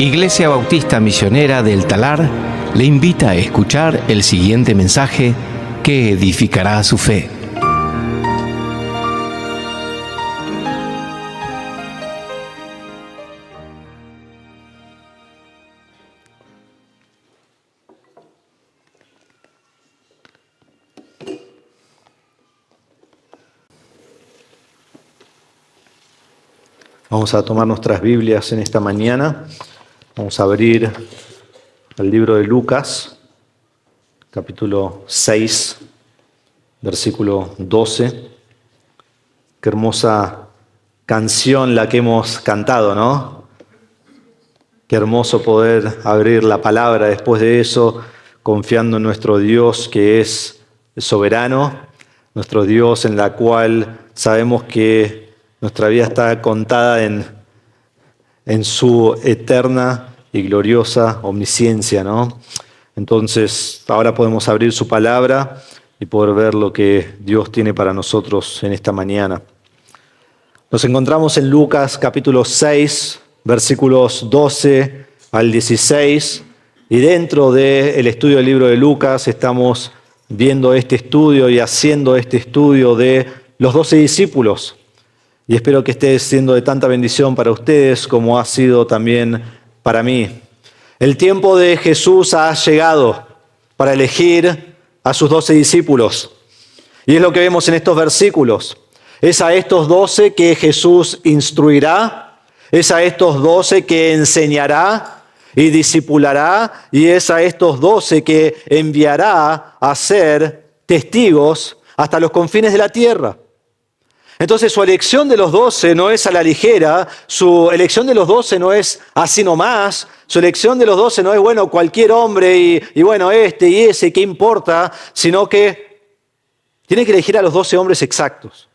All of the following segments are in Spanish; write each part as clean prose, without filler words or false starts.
Iglesia Bautista Misionera del Talar le invita a escuchar el siguiente mensaje que edificará su fe. Vamos a tomar nuestras Biblias en esta mañana. Vamos a abrir el libro de Lucas, capítulo 6, versículo 12. Qué hermosa canción la que hemos cantado, ¿no? Qué hermoso poder abrir la palabra después de eso, confiando en nuestro Dios que es soberano, nuestro Dios en la cual sabemos que nuestra vida está contada en su eterna y gloriosa omnisciencia, ¿no? Entonces, ahora podemos abrir su palabra y poder ver lo que Dios tiene para nosotros en esta mañana. Nos encontramos en Lucas capítulo 6, versículos 12 al 16, y dentro del estudio del libro de Lucas estamos viendo este estudio y haciendo este estudio de los 12 discípulos. Y espero que esté siendo de tanta bendición para ustedes como ha sido también para mí. El tiempo de Jesús ha llegado para elegir a sus 12 discípulos. Y es lo que vemos en estos versículos. Es a estos 12 que Jesús instruirá, es a estos 12 que enseñará y discipulará, y es a estos 12 que enviará a ser testigos hasta los confines de la tierra. Entonces su elección de los 12 no es a la ligera, su elección de los 12 no es así nomás, su elección de los 12 no es, bueno, cualquier hombre y bueno, este y ese, ¿qué importa? Sino que tiene que elegir a los 12 hombres exactos.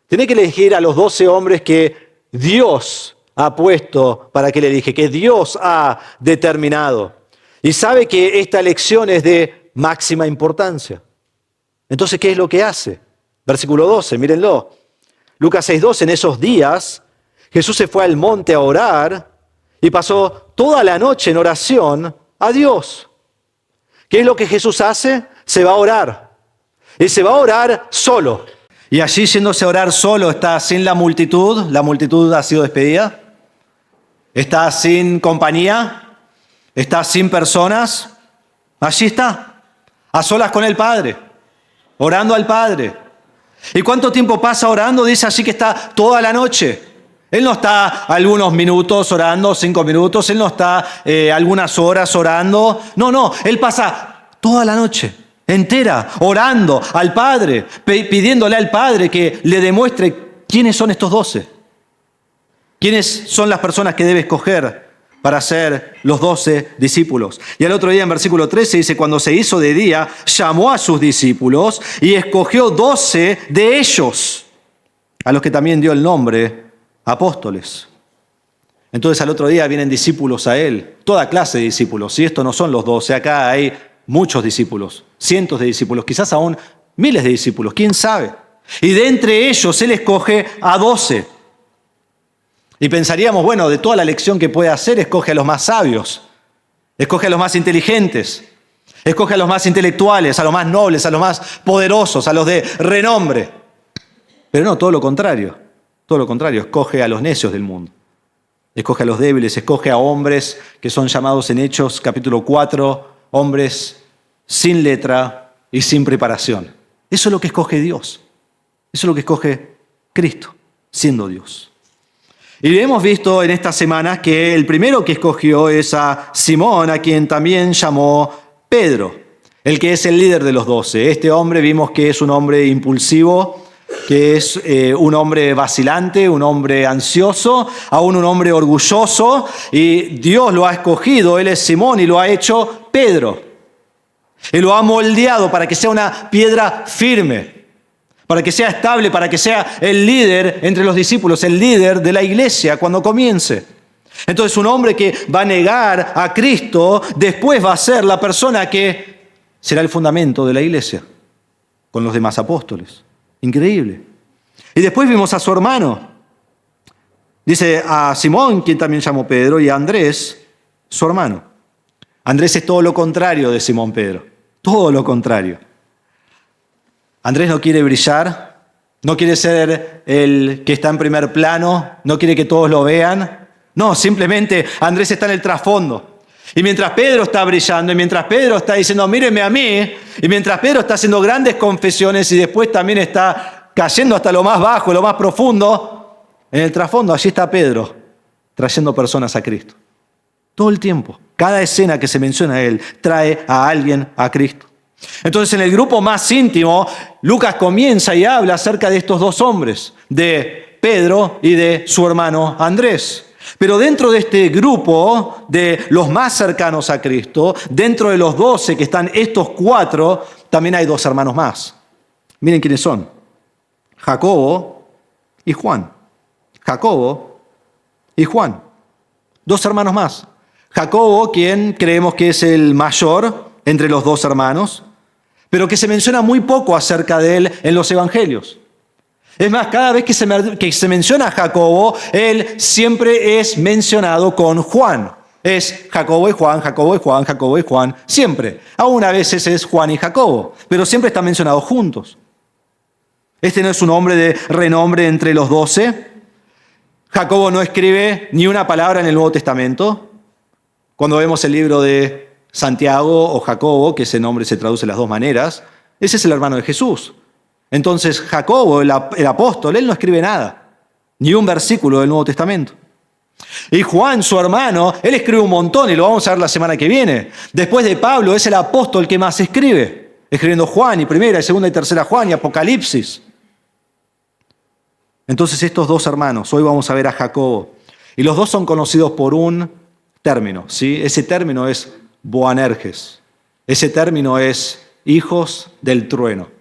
Tiene que elegir a los 12 hombres que Dios ha puesto para que le elige, que Dios ha determinado. Y sabe que esta elección es de máxima importancia. Entonces, ¿qué es lo que hace? Versículo 12, mírenlo. Lucas 6:12, en esos días Jesús se fue al monte a orar y pasó toda la noche en oración a Dios. ¿Qué es lo que Jesús hace? Se va a orar. Y se va a orar solo. Y allí, yéndose a orar solo, está sin la multitud ha sido despedida. Está sin compañía, está sin personas. Allí está, a solas con el Padre, orando al Padre. ¿Y cuánto tiempo pasa orando? Dice así que está toda la noche. Él no está algunos minutos orando, 5 minutos. Él no está algunas horas orando. No, él pasa toda la noche entera orando al Padre, pidiéndole al Padre que le demuestre quiénes son estos 12. Quiénes son las personas que debe escoger para ser los 12 discípulos. Y al otro día en versículo 13 dice, cuando se hizo de día, llamó a sus discípulos y escogió 12 de ellos, a los que también dio el nombre apóstoles. Entonces al otro día vienen discípulos a él, toda clase de discípulos, y estos no son los 12, acá hay muchos discípulos, cientos de discípulos, quizás aún miles de discípulos, quién sabe. Y de entre ellos él escoge a 12. Y pensaríamos, bueno, de toda la elección que puede hacer, escoge a los más sabios, escoge a los más inteligentes, escoge a los más intelectuales, a los más nobles, a los más poderosos, a los de renombre. Pero no, todo lo contrario, escoge a los necios del mundo, escoge a los débiles, escoge a hombres que son llamados en Hechos capítulo 4, hombres sin letra y sin preparación. Eso es lo que escoge Dios, eso es lo que escoge Cristo, siendo Dios. Y hemos visto en estas semanas que el primero que escogió es a Simón, a quien también llamó Pedro, el que es el líder de los 12. Este hombre vimos que es un hombre impulsivo, que es un hombre vacilante, un hombre ansioso, aún un hombre orgulloso, y Dios lo ha escogido, él es Simón y lo ha hecho Pedro. Él lo ha moldeado para que sea una piedra firme, para que sea estable, para que sea el líder entre los discípulos, el líder de la iglesia cuando comience. Entonces un hombre que va a negar a Cristo, después va a ser la persona que será el fundamento de la iglesia, con los demás apóstoles. Increíble. Y después vimos a su hermano. Dice a Simón, quien también llamó Pedro, y a Andrés, su hermano. Andrés es todo lo contrario de Simón Pedro, todo lo contrario. Andrés no quiere brillar, no quiere ser el que está en primer plano, no quiere que todos lo vean. No, simplemente Andrés está en el trasfondo. Y mientras Pedro está brillando, y mientras Pedro está diciendo, mírenme a mí, y mientras Pedro está haciendo grandes confesiones y después también está cayendo hasta lo más bajo, lo más profundo, en el trasfondo allí está Pedro, trayendo personas a Cristo. Todo el tiempo, cada escena que se menciona a él, trae a alguien a Cristo. Entonces, en el grupo más íntimo, Lucas comienza y habla acerca de estos dos hombres, de Pedro y de su hermano Andrés. Pero dentro de este grupo de los más cercanos a Cristo, dentro de los 12 que están estos 4, también hay 2 hermanos más. Miren quiénes son: Jacobo y Juan. Jacobo y Juan. 2 hermanos más. Jacobo, quien creemos que es el mayor entre los 2 hermanos, pero que se menciona muy poco acerca de él en los evangelios. Es más, cada vez que se menciona a Jacobo, él siempre es mencionado con Juan. Es Jacobo y Juan, Jacobo y Juan, Jacobo y Juan, siempre. Aún a veces es Juan y Jacobo, pero siempre están mencionados juntos. Este no es un hombre de renombre entre los 12. Jacobo no escribe ni una palabra en el Nuevo Testamento. Cuando vemos el libro de Santiago o Jacobo, que ese nombre se traduce de las 2 maneras, ese es el hermano de Jesús. Entonces Jacobo, el apóstol, él no escribe nada, ni un versículo del Nuevo Testamento. Y Juan, su hermano, él escribe un montón y lo vamos a ver la semana que viene. Después de Pablo es el apóstol que más escribe, escribiendo Juan y primera y segunda y tercera Juan y Apocalipsis. Entonces estos 2 hermanos, hoy vamos a ver a Jacobo, y los 2 son conocidos por un término, ¿sí? Ese término es Boanerges, ese término es hijos del trueno.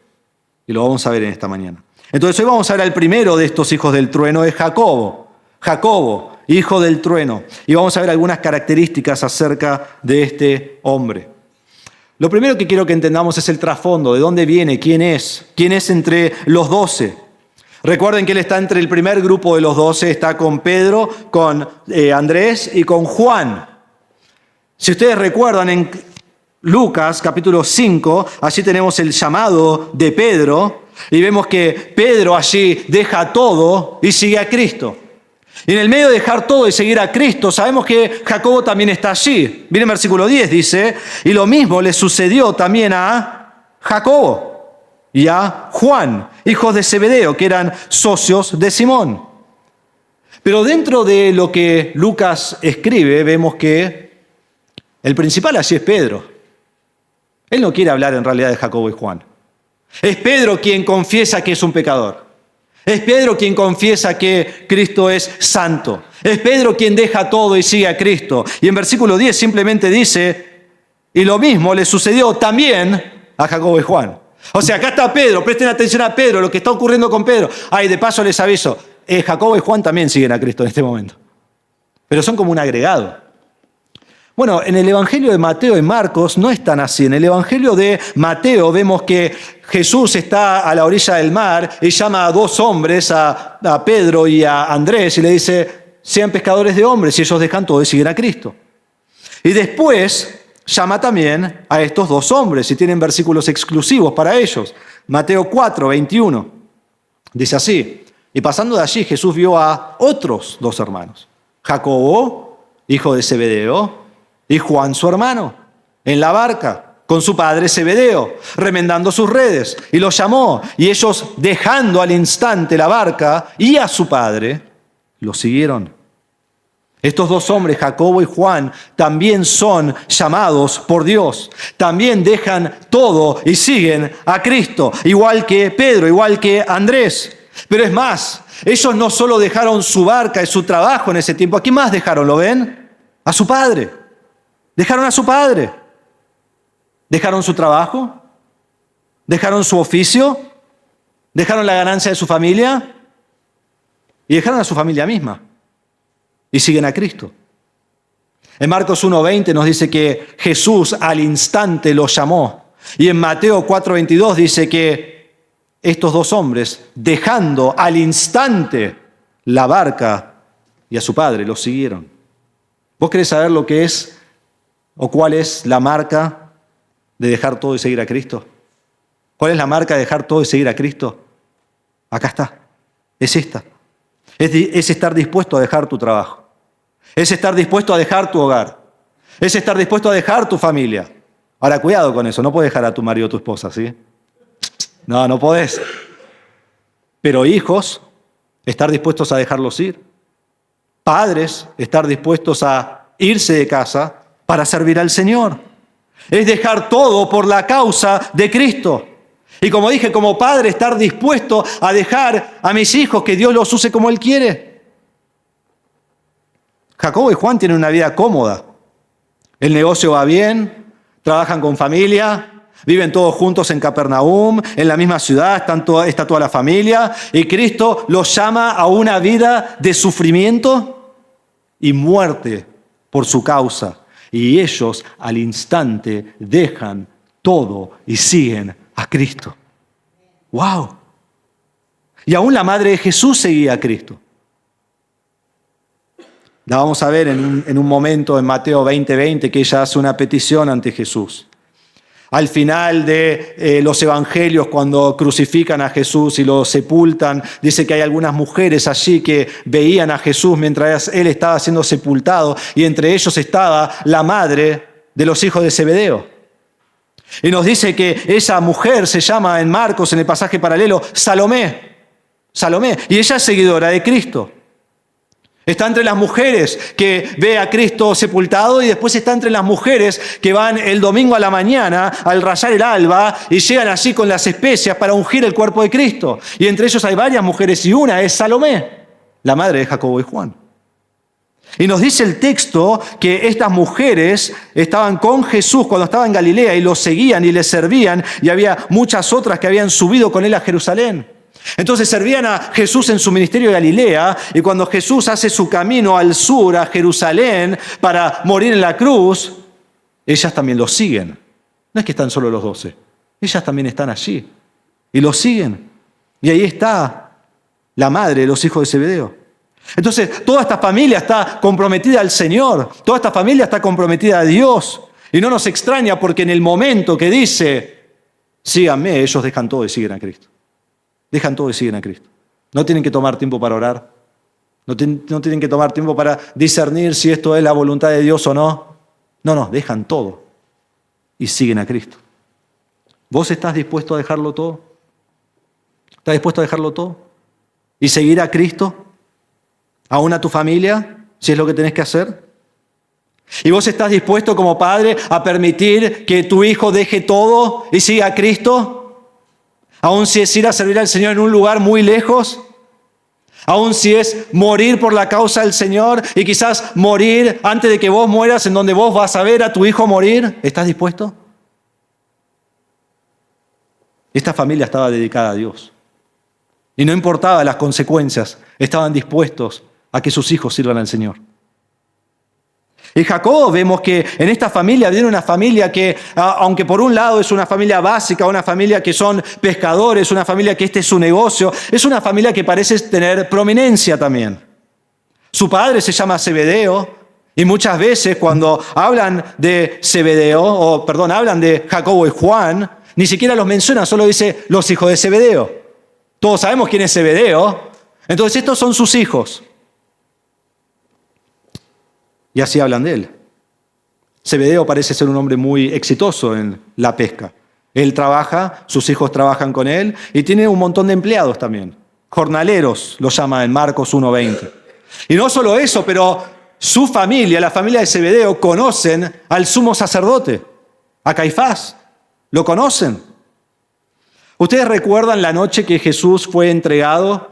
Y lo vamos a ver en esta mañana. Entonces hoy vamos a ver al primero de estos hijos del trueno, es Jacobo. Jacobo, hijo del trueno. Y vamos a ver algunas características acerca de este hombre. Lo primero que quiero que entendamos es el trasfondo, de dónde viene, quién es entre los 12. Recuerden que él está entre el primer grupo de los 12, está con Pedro, con Andrés y con Juan. Si ustedes recuerdan, en Lucas capítulo 5, allí tenemos el llamado de Pedro y vemos que Pedro allí deja todo y sigue a Cristo. Y en el medio de dejar todo y seguir a Cristo, sabemos que Jacobo también está allí. Miren versículo 10, dice, y lo mismo le sucedió también a Jacobo y a Juan, hijos de Zebedeo, que eran socios de Simón. Pero dentro de lo que Lucas escribe, vemos que el principal allí es Pedro. Él no quiere hablar en realidad de Jacobo y Juan. Es Pedro quien confiesa que es un pecador. Es Pedro quien confiesa que Cristo es santo. Es Pedro quien deja todo y sigue a Cristo. Y en versículo 10 simplemente dice, y lo mismo le sucedió también a Jacobo y Juan. O sea, acá está Pedro, presten atención a Pedro, lo que está ocurriendo con Pedro. Ay, de paso les aviso, Jacobo y Juan también siguen a Cristo en este momento. Pero son como un agregado. Bueno, en el Evangelio de Mateo y Marcos no es tan así. En el Evangelio de Mateo vemos que Jesús está a la orilla del mar y llama a 2 hombres, a Pedro y a Andrés, y le dice, sean pescadores de hombres, y ellos dejan todo y siguen a Cristo. Y después llama también a estos 2 hombres, y tienen versículos exclusivos para ellos. Mateo 4, 21, dice así, y pasando de allí Jesús vio a otros 2 hermanos, Jacobo, hijo de Zebedeo, y Juan su hermano, en la barca, con su padre Zebedeo, remendando sus redes, y los llamó, y ellos, dejando al instante la barca y a su padre, lo siguieron. Estos 2 hombres, Jacobo y Juan, también son llamados por Dios. También dejan todo y siguen a Cristo, igual que Pedro, igual que Andrés. Pero es más, ellos no solo dejaron su barca y su trabajo en ese tiempo, ¿a quién más dejaron? ¿Lo ven? A su padre. Dejaron a su padre. Dejaron su trabajo. Dejaron su oficio. Dejaron la ganancia de su familia. Y dejaron a su familia misma. Y siguen a Cristo. En Marcos 1:20 nos dice que Jesús al instante los llamó. Y en Mateo 4:22 dice que estos 2 hombres, dejando al instante la barca y a su padre, los siguieron. ¿Vos querés saber lo que es ¿O cuál es la marca de dejar todo y seguir a Cristo? ¿Cuál es la marca de dejar todo y seguir a Cristo? Acá está. Es esta. Es estar dispuesto a dejar tu trabajo. Es estar dispuesto a dejar tu hogar. Es estar dispuesto a dejar tu familia. Ahora, cuidado con eso. No puedes dejar a tu marido o tu esposa, ¿sí? No podés. Pero hijos, estar dispuestos a dejarlos ir. Padres, estar dispuestos a irse de casa para servir al Señor. Es dejar todo por la causa de Cristo. Y como dije, como padre, estar dispuesto a dejar a mis hijos que Dios los use como Él quiere. Jacobo y Juan tienen una vida cómoda. El negocio va bien, trabajan con familia, viven todos juntos en Capernaum, en la misma ciudad, está toda la familia. Y Cristo los llama a una vida de sufrimiento y muerte por su causa. Y ellos al instante dejan todo y siguen a Cristo. ¡Wow! Y aún la madre de Jesús seguía a Cristo. La vamos a ver en un momento en Mateo 20:20 que ella hace una petición ante Jesús. Al final de los evangelios, cuando crucifican a Jesús y lo sepultan, dice que hay algunas mujeres allí que veían a Jesús mientras Él estaba siendo sepultado, y entre ellos estaba la madre de los hijos de Zebedeo. Y nos dice que esa mujer se llama en Marcos, en el pasaje paralelo, Salomé, y ella es seguidora de Cristo. Está entre las mujeres que ve a Cristo sepultado, y después está entre las mujeres que van el domingo a la mañana al rayar el alba y llegan allí con las especias para ungir el cuerpo de Cristo. Y entre ellos hay varias mujeres y una es Salomé, la madre de Jacobo y Juan. Y nos dice el texto que estas mujeres estaban con Jesús cuando estaba en Galilea y lo seguían y le servían, y había muchas otras que habían subido con él a Jerusalén. Entonces servían a Jesús en su ministerio de Galilea, y cuando Jesús hace su camino al sur, a Jerusalén, para morir en la cruz, ellas también lo siguen. No es que están solo los 12, ellas también están allí y lo siguen. Y ahí está la madre de los hijos de Zebedeo. Entonces toda esta familia está comprometida al Señor, toda esta familia está comprometida a Dios. Y no nos extraña, porque en el momento que dice, síganme, ellos dejan todo y siguen a Cristo. Dejan todo y siguen a Cristo. No tienen que tomar tiempo para orar. No tienen que tomar tiempo para discernir si esto es la voluntad de Dios o no. No, dejan todo y siguen a Cristo. ¿Vos estás dispuesto a dejarlo todo? ¿Estás dispuesto a dejarlo todo? ¿Y seguir a Cristo? ¿Aún a tu familia? Si es lo que tenés que hacer. ¿Y vos estás dispuesto como padre a permitir que tu hijo deje todo y siga a Cristo? Aún si es ir a servir al Señor en un lugar muy lejos, aún si es morir por la causa del Señor y quizás morir antes de que vos mueras, en donde vos vas a ver a tu hijo morir, ¿estás dispuesto? Esta familia estaba dedicada a Dios y no importaba las consecuencias, estaban dispuestos a que sus hijos sirvan al Señor. Y Jacobo, vemos que en esta familia viene una familia que, aunque por un lado es una familia básica, una familia que son pescadores, una familia que este es su negocio, es una familia que parece tener prominencia también. Su padre se llama Zebedeo, y muchas veces cuando hablan de hablan de Jacobo y Juan, ni siquiera los mencionan, solo dice los hijos de Zebedeo. Todos sabemos quién es Zebedeo, entonces estos son sus hijos. Y así hablan de él. Zebedeo parece ser un hombre muy exitoso en la pesca. Él trabaja, sus hijos trabajan con él y tiene un montón de empleados también. Jornaleros lo llama en Marcos 1:20. Y no solo eso, pero su familia, la familia de Zebedeo, conocen al sumo sacerdote, a Caifás. Lo conocen. ¿Ustedes recuerdan la noche que Jesús fue entregado?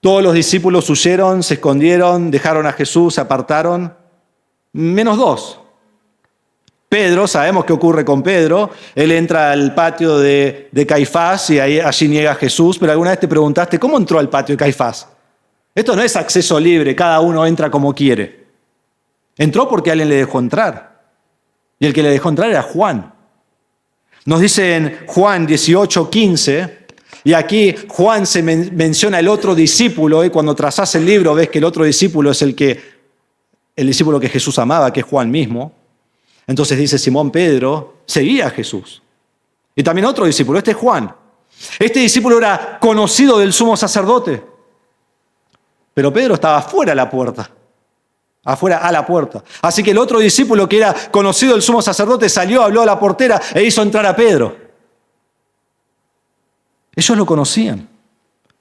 Todos los discípulos huyeron, se escondieron, dejaron a Jesús, se apartaron, menos 2. Pedro, sabemos qué ocurre con Pedro. Él entra al patio de Caifás y allí niega a Jesús. Pero alguna vez te preguntaste, ¿cómo entró al patio de Caifás? Esto no es acceso libre, cada uno entra como quiere. Entró porque alguien le dejó entrar. Y el que le dejó entrar era Juan. Nos dice en Juan 18:15... Y aquí Juan se menciona el otro discípulo, y cuando trazás el libro ves que el otro discípulo es el discípulo que Jesús amaba, que es Juan mismo. Entonces dice Simón Pedro, seguía a Jesús. Y también otro discípulo, este es Juan. Este discípulo era conocido del sumo sacerdote. Pero Pedro estaba afuera a la puerta. Así que el otro discípulo que era conocido del sumo sacerdote salió, habló a la portera e hizo entrar a Pedro. Ellos lo conocían.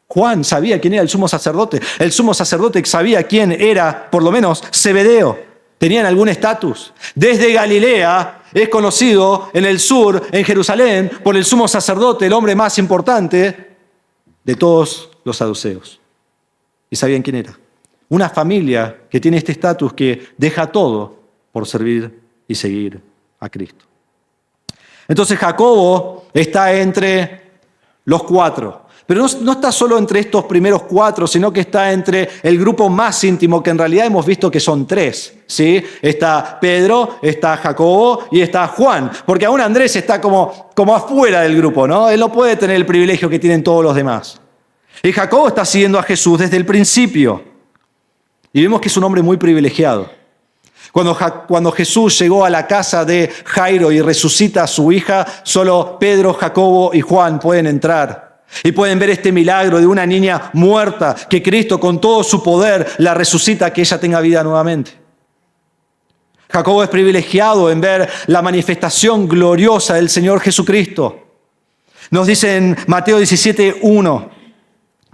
Juan sabía quién era el sumo sacerdote. El sumo sacerdote sabía quién era, por lo menos, Zebedeo. Tenían algún estatus. Desde Galilea es conocido en el sur, en Jerusalén, por el sumo sacerdote, el hombre más importante de todos los saduceos. Y sabían quién era. Una familia que tiene este estatus que deja todo por servir y seguir a Cristo. Entonces Jacobo está entre los 4. Pero no está solo entre estos primeros 4, sino que está entre el grupo más íntimo, que en realidad hemos visto que son 3. ¿Sí? Está Pedro, está Jacobo y está Juan. Porque aún Andrés está como afuera del grupo, ¿no? Él no puede tener el privilegio que tienen todos los demás. Y Jacobo está siguiendo a Jesús desde el principio. Y vemos que es un hombre muy privilegiado. Cuando Jesús llegó a la casa de Jairo y resucita a su hija, solo Pedro, Jacobo y Juan pueden entrar. Y pueden ver este milagro de una niña muerta que Cristo con todo su poder la resucita, que ella tenga vida nuevamente. Jacobo es privilegiado en ver la manifestación gloriosa del Señor Jesucristo. Nos dice en Mateo 17:1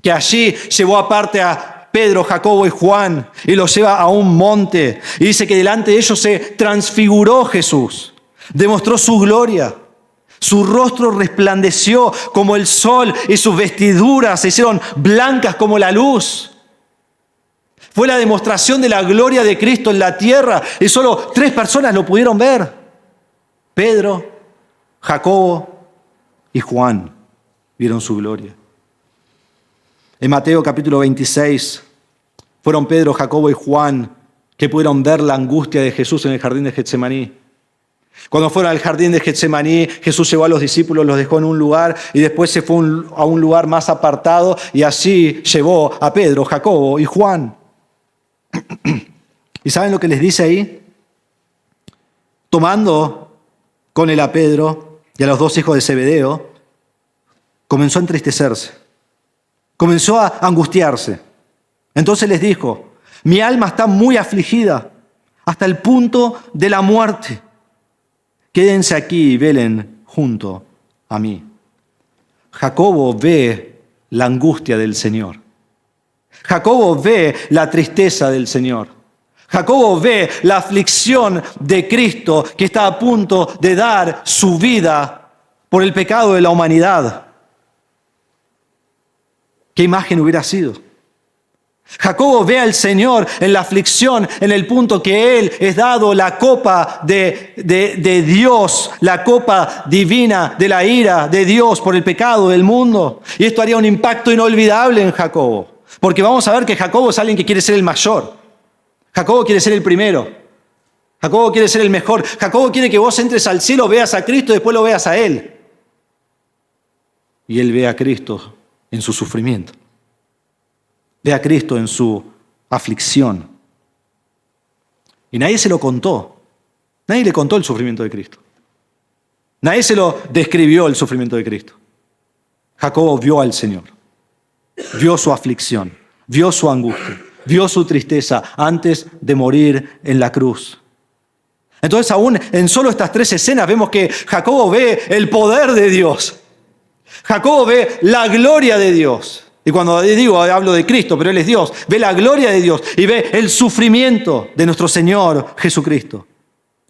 que allí llevó aparte a Pedro, Jacobo y Juan y los lleva a un monte. Y dice que delante de ellos se transfiguró Jesús, demostró su gloria. Su rostro resplandeció como el sol y sus vestiduras se hicieron blancas como la luz. Fue la demostración de la gloria de Cristo en la tierra y solo 3 personas lo pudieron ver. Pedro, Jacobo y Juan vieron su gloria. En Mateo capítulo 26 fueron Pedro, Jacobo y Juan que pudieron ver la angustia de Jesús en el jardín de Getsemaní. Cuando fueron al jardín de Getsemaní, Jesús llevó a los discípulos, los dejó en un lugar y después se fue a un lugar más apartado y allí llevó a Pedro, Jacobo y Juan. ¿Y saben lo que les dice ahí? Tomando con él a Pedro y a los 2 hijos de Zebedeo, comenzó a entristecerse, comenzó a angustiarse. Entonces les dijo: mi alma está muy afligida hasta el punto de la muerte. Quédense aquí y velen junto a mí. Jacobo ve la angustia del Señor. Jacobo ve la tristeza del Señor. Jacobo ve la aflicción de Cristo que está a punto de dar su vida por el pecado de la humanidad. ¿Qué imagen hubiera sido? Jacobo ve al Señor en la aflicción, en el punto que Él es dado la copa de Dios, la copa divina de la ira de Dios por el pecado del mundo. Y esto haría un impacto inolvidable en Jacobo, porque vamos a ver que Jacobo es alguien que quiere ser el mayor. Jacobo quiere ser el primero. Jacobo quiere ser el mejor. Jacobo quiere que vos entres al cielo, veas a Cristo y después lo veas a Él. Y él ve a Cristo en su sufrimiento. Ve a Cristo en su aflicción. Y nadie se lo contó. Nadie le contó el sufrimiento de Cristo. Nadie se lo describió el sufrimiento de Cristo. Jacobo vio al Señor. Vio su aflicción. Vio su angustia. Vio su tristeza antes de morir en la cruz. Entonces, aún en solo estas 3 escenas vemos que Jacobo ve el poder de Dios. Jacobo ve la gloria de Dios. Y cuando hablo de Cristo, pero Él es Dios, ve la gloria de Dios y ve el sufrimiento de nuestro Señor Jesucristo.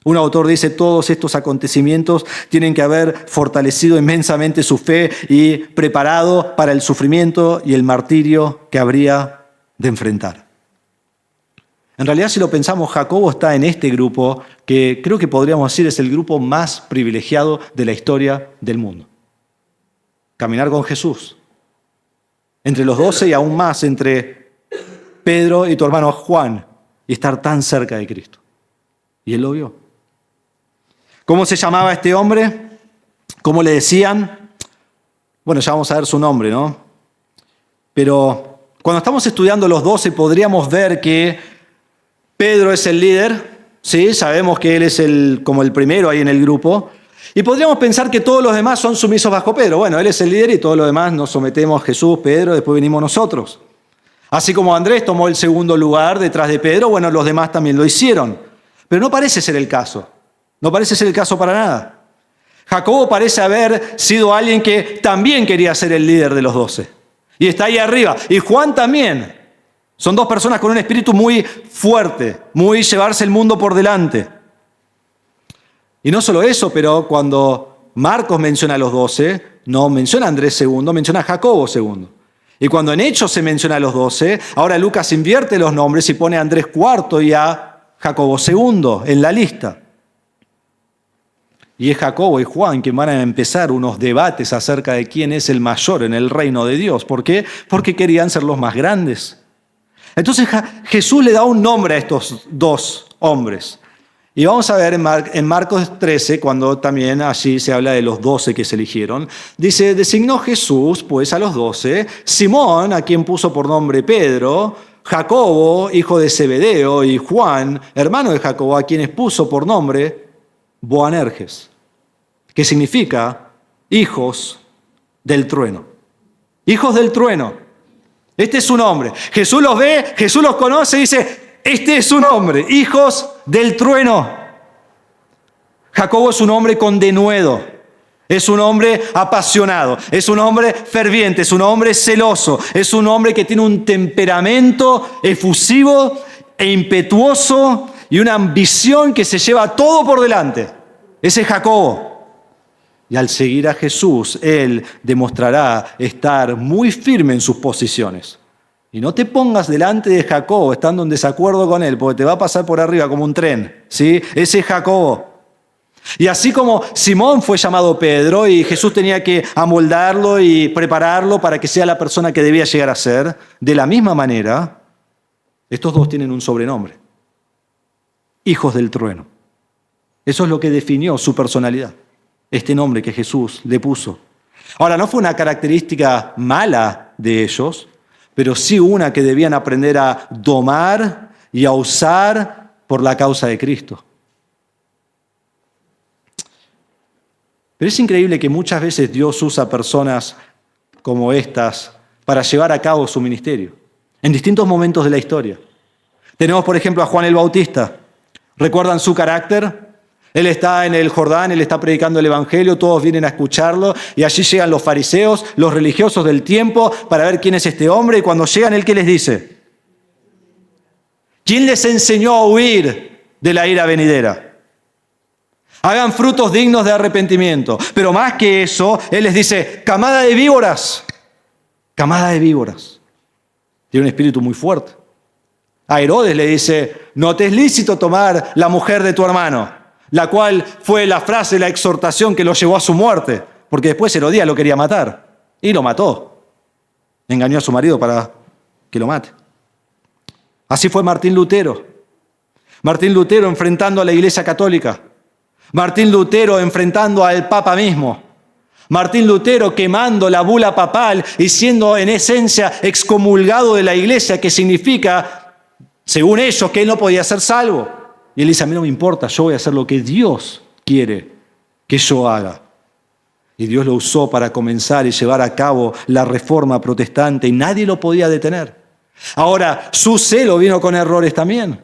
Un autor dice: todos estos acontecimientos tienen que haber fortalecido inmensamente su fe y preparado para el sufrimiento y el martirio que habría de enfrentar. En realidad, si lo pensamos, Jacobo está en este grupo que creo que podríamos decir es el grupo más privilegiado de la historia del mundo. Caminar con Jesús. Entre los 12 y aún más entre Pedro y tu hermano Juan, y estar tan cerca de Cristo. Y él lo vio. ¿Cómo se llamaba este hombre? ¿Cómo le decían? Bueno, ya vamos a ver su nombre, ¿no? Pero cuando estamos estudiando los 12 podríamos ver que Pedro es el líder, Sí, sabemos que él es como el primero ahí en el grupo. Y podríamos pensar que todos los demás son sumisos bajo Pedro. Bueno, él es el líder y todos los demás nos sometemos a Jesús, Pedro, después venimos nosotros. Así como Andrés tomó el segundo lugar detrás de Pedro, bueno, los demás también lo hicieron. Pero no parece ser el caso. No parece ser el caso para nada. Jacobo parece haber sido alguien que también quería ser el líder de los 12. Y está ahí arriba. Y Juan también. Son dos personas con un espíritu muy fuerte, muy llevarse el mundo por delante. Y no solo eso, pero cuando Marcos menciona a los 12, no menciona a Andrés segundo, menciona a Jacobo segundo. Y cuando en Hechos se menciona a los 12, ahora Lucas invierte los nombres y pone a Andrés cuarto y a Jacobo segundo en la lista. Y es Jacobo y Juan quien van a empezar unos debates acerca de quién es el mayor en el reino de Dios. ¿Por qué? Porque querían ser los más grandes. Entonces Jesús le da un nombre a estos dos hombres. Y vamos a ver en Marcos 13, cuando también allí se habla de los 12 que se eligieron, dice, designó Jesús pues a los 12, Simón, a quien puso por nombre Pedro, Jacobo, hijo de Zebedeo, y Juan, hermano de Jacobo, a quienes puso por nombre Boanerges, que significa hijos del trueno. Hijos del trueno. Este es su nombre. Jesús los ve, Jesús los conoce y dice, este es su nombre, hijos del trueno. Jacobo es un hombre con denuedo, es un hombre apasionado, es un hombre ferviente, es un hombre celoso, es un hombre que tiene un temperamento efusivo e impetuoso y una ambición que se lleva todo por delante. Ese es Jacobo. Y al seguir a Jesús, él demostrará estar muy firme en sus posiciones. Y no te pongas delante de Jacobo estando en desacuerdo con él, porque te va a pasar por arriba como un tren, ¿sí? Ese es Jacobo. Y así como Simón fue llamado Pedro y Jesús tenía que amoldarlo y prepararlo para que sea la persona que debía llegar a ser, de la misma manera, estos dos tienen un sobrenombre. Hijos del trueno. Eso es lo que definió su personalidad. Este nombre que Jesús le puso. Ahora, no fue una característica mala de ellos, pero sí una que debían aprender a domar y a usar por la causa de Cristo. Pero es increíble que muchas veces Dios usa personas como estas para llevar a cabo su ministerio, en distintos momentos de la historia. Tenemos, por ejemplo, a Juan el Bautista. ¿Recuerdan su carácter? Él está en el Jordán, él está predicando el Evangelio, todos vienen a escucharlo y allí llegan los fariseos, los religiosos del tiempo para ver quién es este hombre y cuando llegan, ¿él qué les dice? ¿Quién les enseñó a huir de la ira venidera? Hagan frutos dignos de arrepentimiento. Pero más que eso, él les dice, camada de víboras, camada de víboras. Tiene un espíritu muy fuerte. A Herodes le dice, no te es lícito tomar la mujer de tu hermano. La cual fue la frase, la exhortación que lo llevó a su muerte, porque después Herodías lo quería matar y lo mató. Engañó a su marido para que lo mate. Así fue Martín Lutero. Martín Lutero enfrentando a la Iglesia Católica. Martín Lutero enfrentando al Papa mismo. Martín Lutero quemando la bula papal y siendo en esencia excomulgado de la Iglesia, que significa, según ellos, que él no podía ser salvo. Y él dice, a mí no me importa, yo voy a hacer lo que Dios quiere que yo haga. Y Dios lo usó para comenzar y llevar a cabo la reforma protestante y nadie lo podía detener. Ahora, su celo vino con errores también.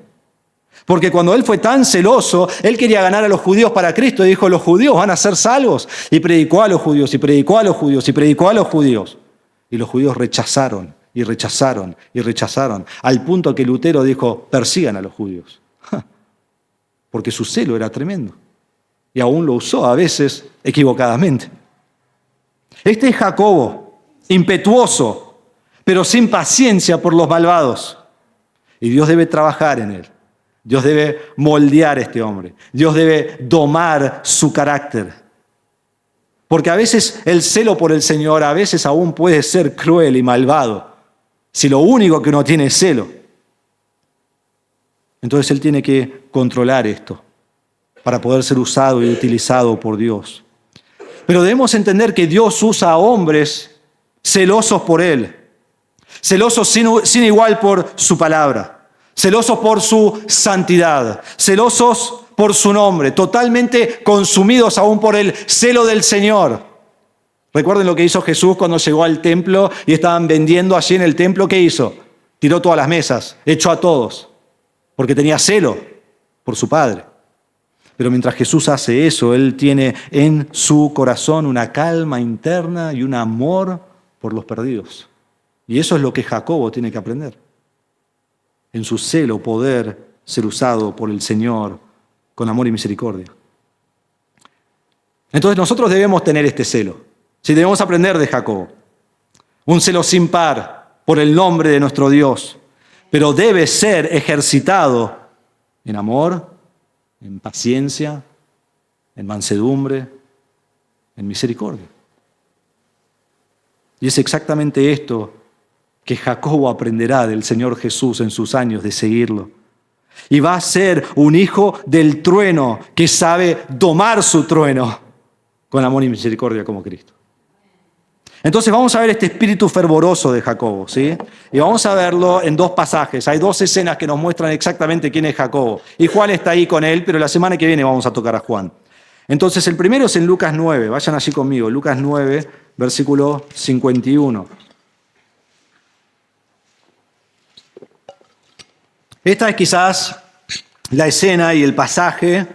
Porque cuando él fue tan celoso, él quería ganar a los judíos para Cristo y dijo, los judíos van a ser salvos. Y predicó a los judíos, y predicó a los judíos, y predicó a los judíos. Y los judíos rechazaron, y rechazaron, y rechazaron. Al punto que Lutero dijo, persigan a los judíos. Porque su celo era tremendo. Y aún lo usó a veces equivocadamente. Este es Jacobo, impetuoso, pero sin paciencia por los malvados. Y Dios debe trabajar en él. Dios debe moldear a este hombre. Dios debe domar su carácter. Porque a veces el celo por el Señor, a veces aún puede ser cruel y malvado. Si lo único que uno tiene es celo. Entonces él tiene que controlar esto para poder ser usado y utilizado por Dios. Pero debemos entender que Dios usa a hombres celosos por él, celosos sin igual por su palabra, celosos por su santidad, celosos por su nombre, totalmente consumidos aún por el celo del Señor. Recuerden lo que hizo Jesús cuando llegó al templo y estaban vendiendo allí en el templo. ¿Qué hizo? Tiró todas las mesas, echó a todos, porque tenía celo por su Padre. Pero mientras Jesús hace eso, Él tiene en su corazón una calma interna y un amor por los perdidos. Y eso es lo que Jacobo tiene que aprender. En su celo poder ser usado por el Señor con amor y misericordia. Entonces nosotros debemos tener este celo. Sí, debemos aprender de Jacobo. Un celo sin par por el nombre de nuestro Dios. Pero debe ser ejercitado en amor, en paciencia, en mansedumbre, en misericordia. Y es exactamente esto que Jacobo aprenderá del Señor Jesús en sus años de seguirlo. Y va a ser un hijo del trueno que sabe domar su trueno con amor y misericordia como Cristo. Entonces vamos a ver este espíritu fervoroso de Jacobo, ¿sí? Y vamos a verlo en dos pasajes. Hay dos escenas que nos muestran exactamente quién es Jacobo. Y Juan está ahí con él, pero la semana que viene vamos a tocar a Juan. Entonces el primero es en Lucas 9. Vayan allí conmigo. Lucas 9, versículo 51. Esta es quizás la escena y el pasaje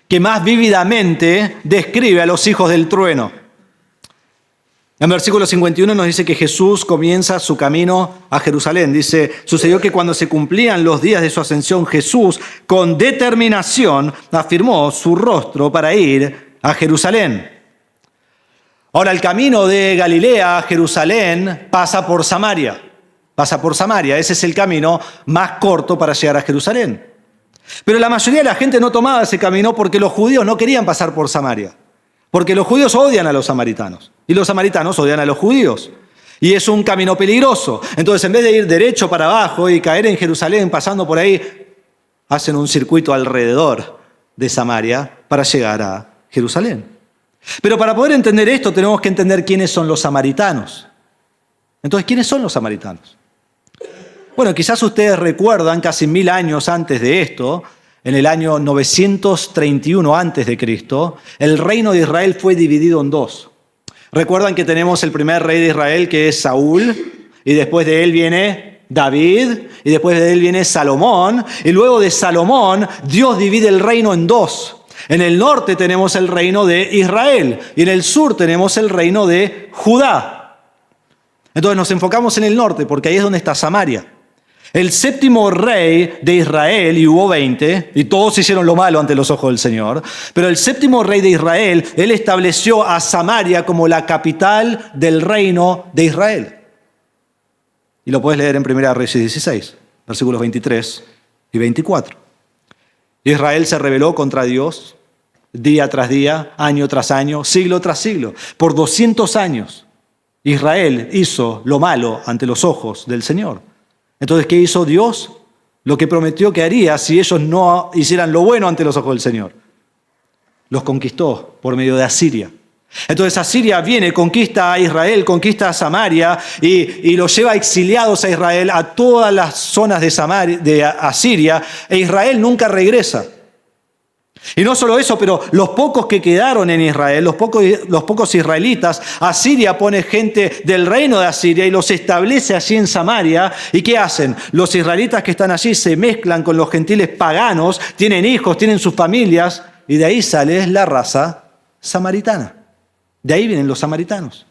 que más vívidamente describe a los hijos del trueno. En versículo 51 nos dice que Jesús comienza su camino a Jerusalén. Dice, sucedió que cuando se cumplían los días de su ascensión, Jesús con determinación afirmó su rostro para ir a Jerusalén. Ahora, el camino de Galilea a Jerusalén pasa por Samaria. Pasa por Samaria, ese es el camino más corto para llegar a Jerusalén. Pero la mayoría de la gente no tomaba ese camino porque los judíos no querían pasar por Samaria. Porque los judíos odian a los samaritanos y los samaritanos odian a los judíos. Y es un camino peligroso. Entonces, en vez de ir derecho para abajo y caer en Jerusalén pasando por ahí, hacen un circuito alrededor de Samaria para llegar a Jerusalén. Pero para poder entender esto tenemos que entender quiénes son los samaritanos. Entonces, ¿quiénes son los samaritanos? Bueno, quizás ustedes recuerdan casi 1000 años antes de esto, en el año 931 antes de Cristo, el reino de Israel fue dividido en dos. Recuerdan que tenemos el primer rey de Israel que es Saúl, y después de él viene David, y después de él viene Salomón, y luego de Salomón Dios divide el reino en dos. En el norte tenemos el reino de Israel, y en el sur tenemos el reino de Judá. Entonces nos enfocamos en el norte, porque ahí es donde está Samaria. El séptimo rey de Israel, y hubo 20, y todos hicieron lo malo ante los ojos del Señor, pero el séptimo rey de Israel, él estableció a Samaria como la capital del reino de Israel. Y lo puedes leer en 1 Reyes 16, versículos 23 y 24. Israel se rebeló contra Dios día tras día, año tras año, siglo tras siglo. Por 200 años, Israel hizo lo malo ante los ojos del Señor. Entonces, ¿qué hizo Dios? Lo que prometió que haría si ellos no hicieran lo bueno ante los ojos del Señor. Los conquistó por medio de Asiria. Entonces Asiria viene, conquista a Israel, conquista a Samaria y los lleva exiliados a Israel a todas las zonas de Asiria, e Israel nunca regresa. Y no solo eso, pero los pocos que quedaron en Israel, los pocos israelitas, Asiria pone gente del reino de Asiria y los establece allí en Samaria. ¿Y qué hacen? Los israelitas que están allí se mezclan con los gentiles paganos, tienen hijos, tienen sus familias, y de ahí sale la raza samaritana. De ahí vienen los samaritanos.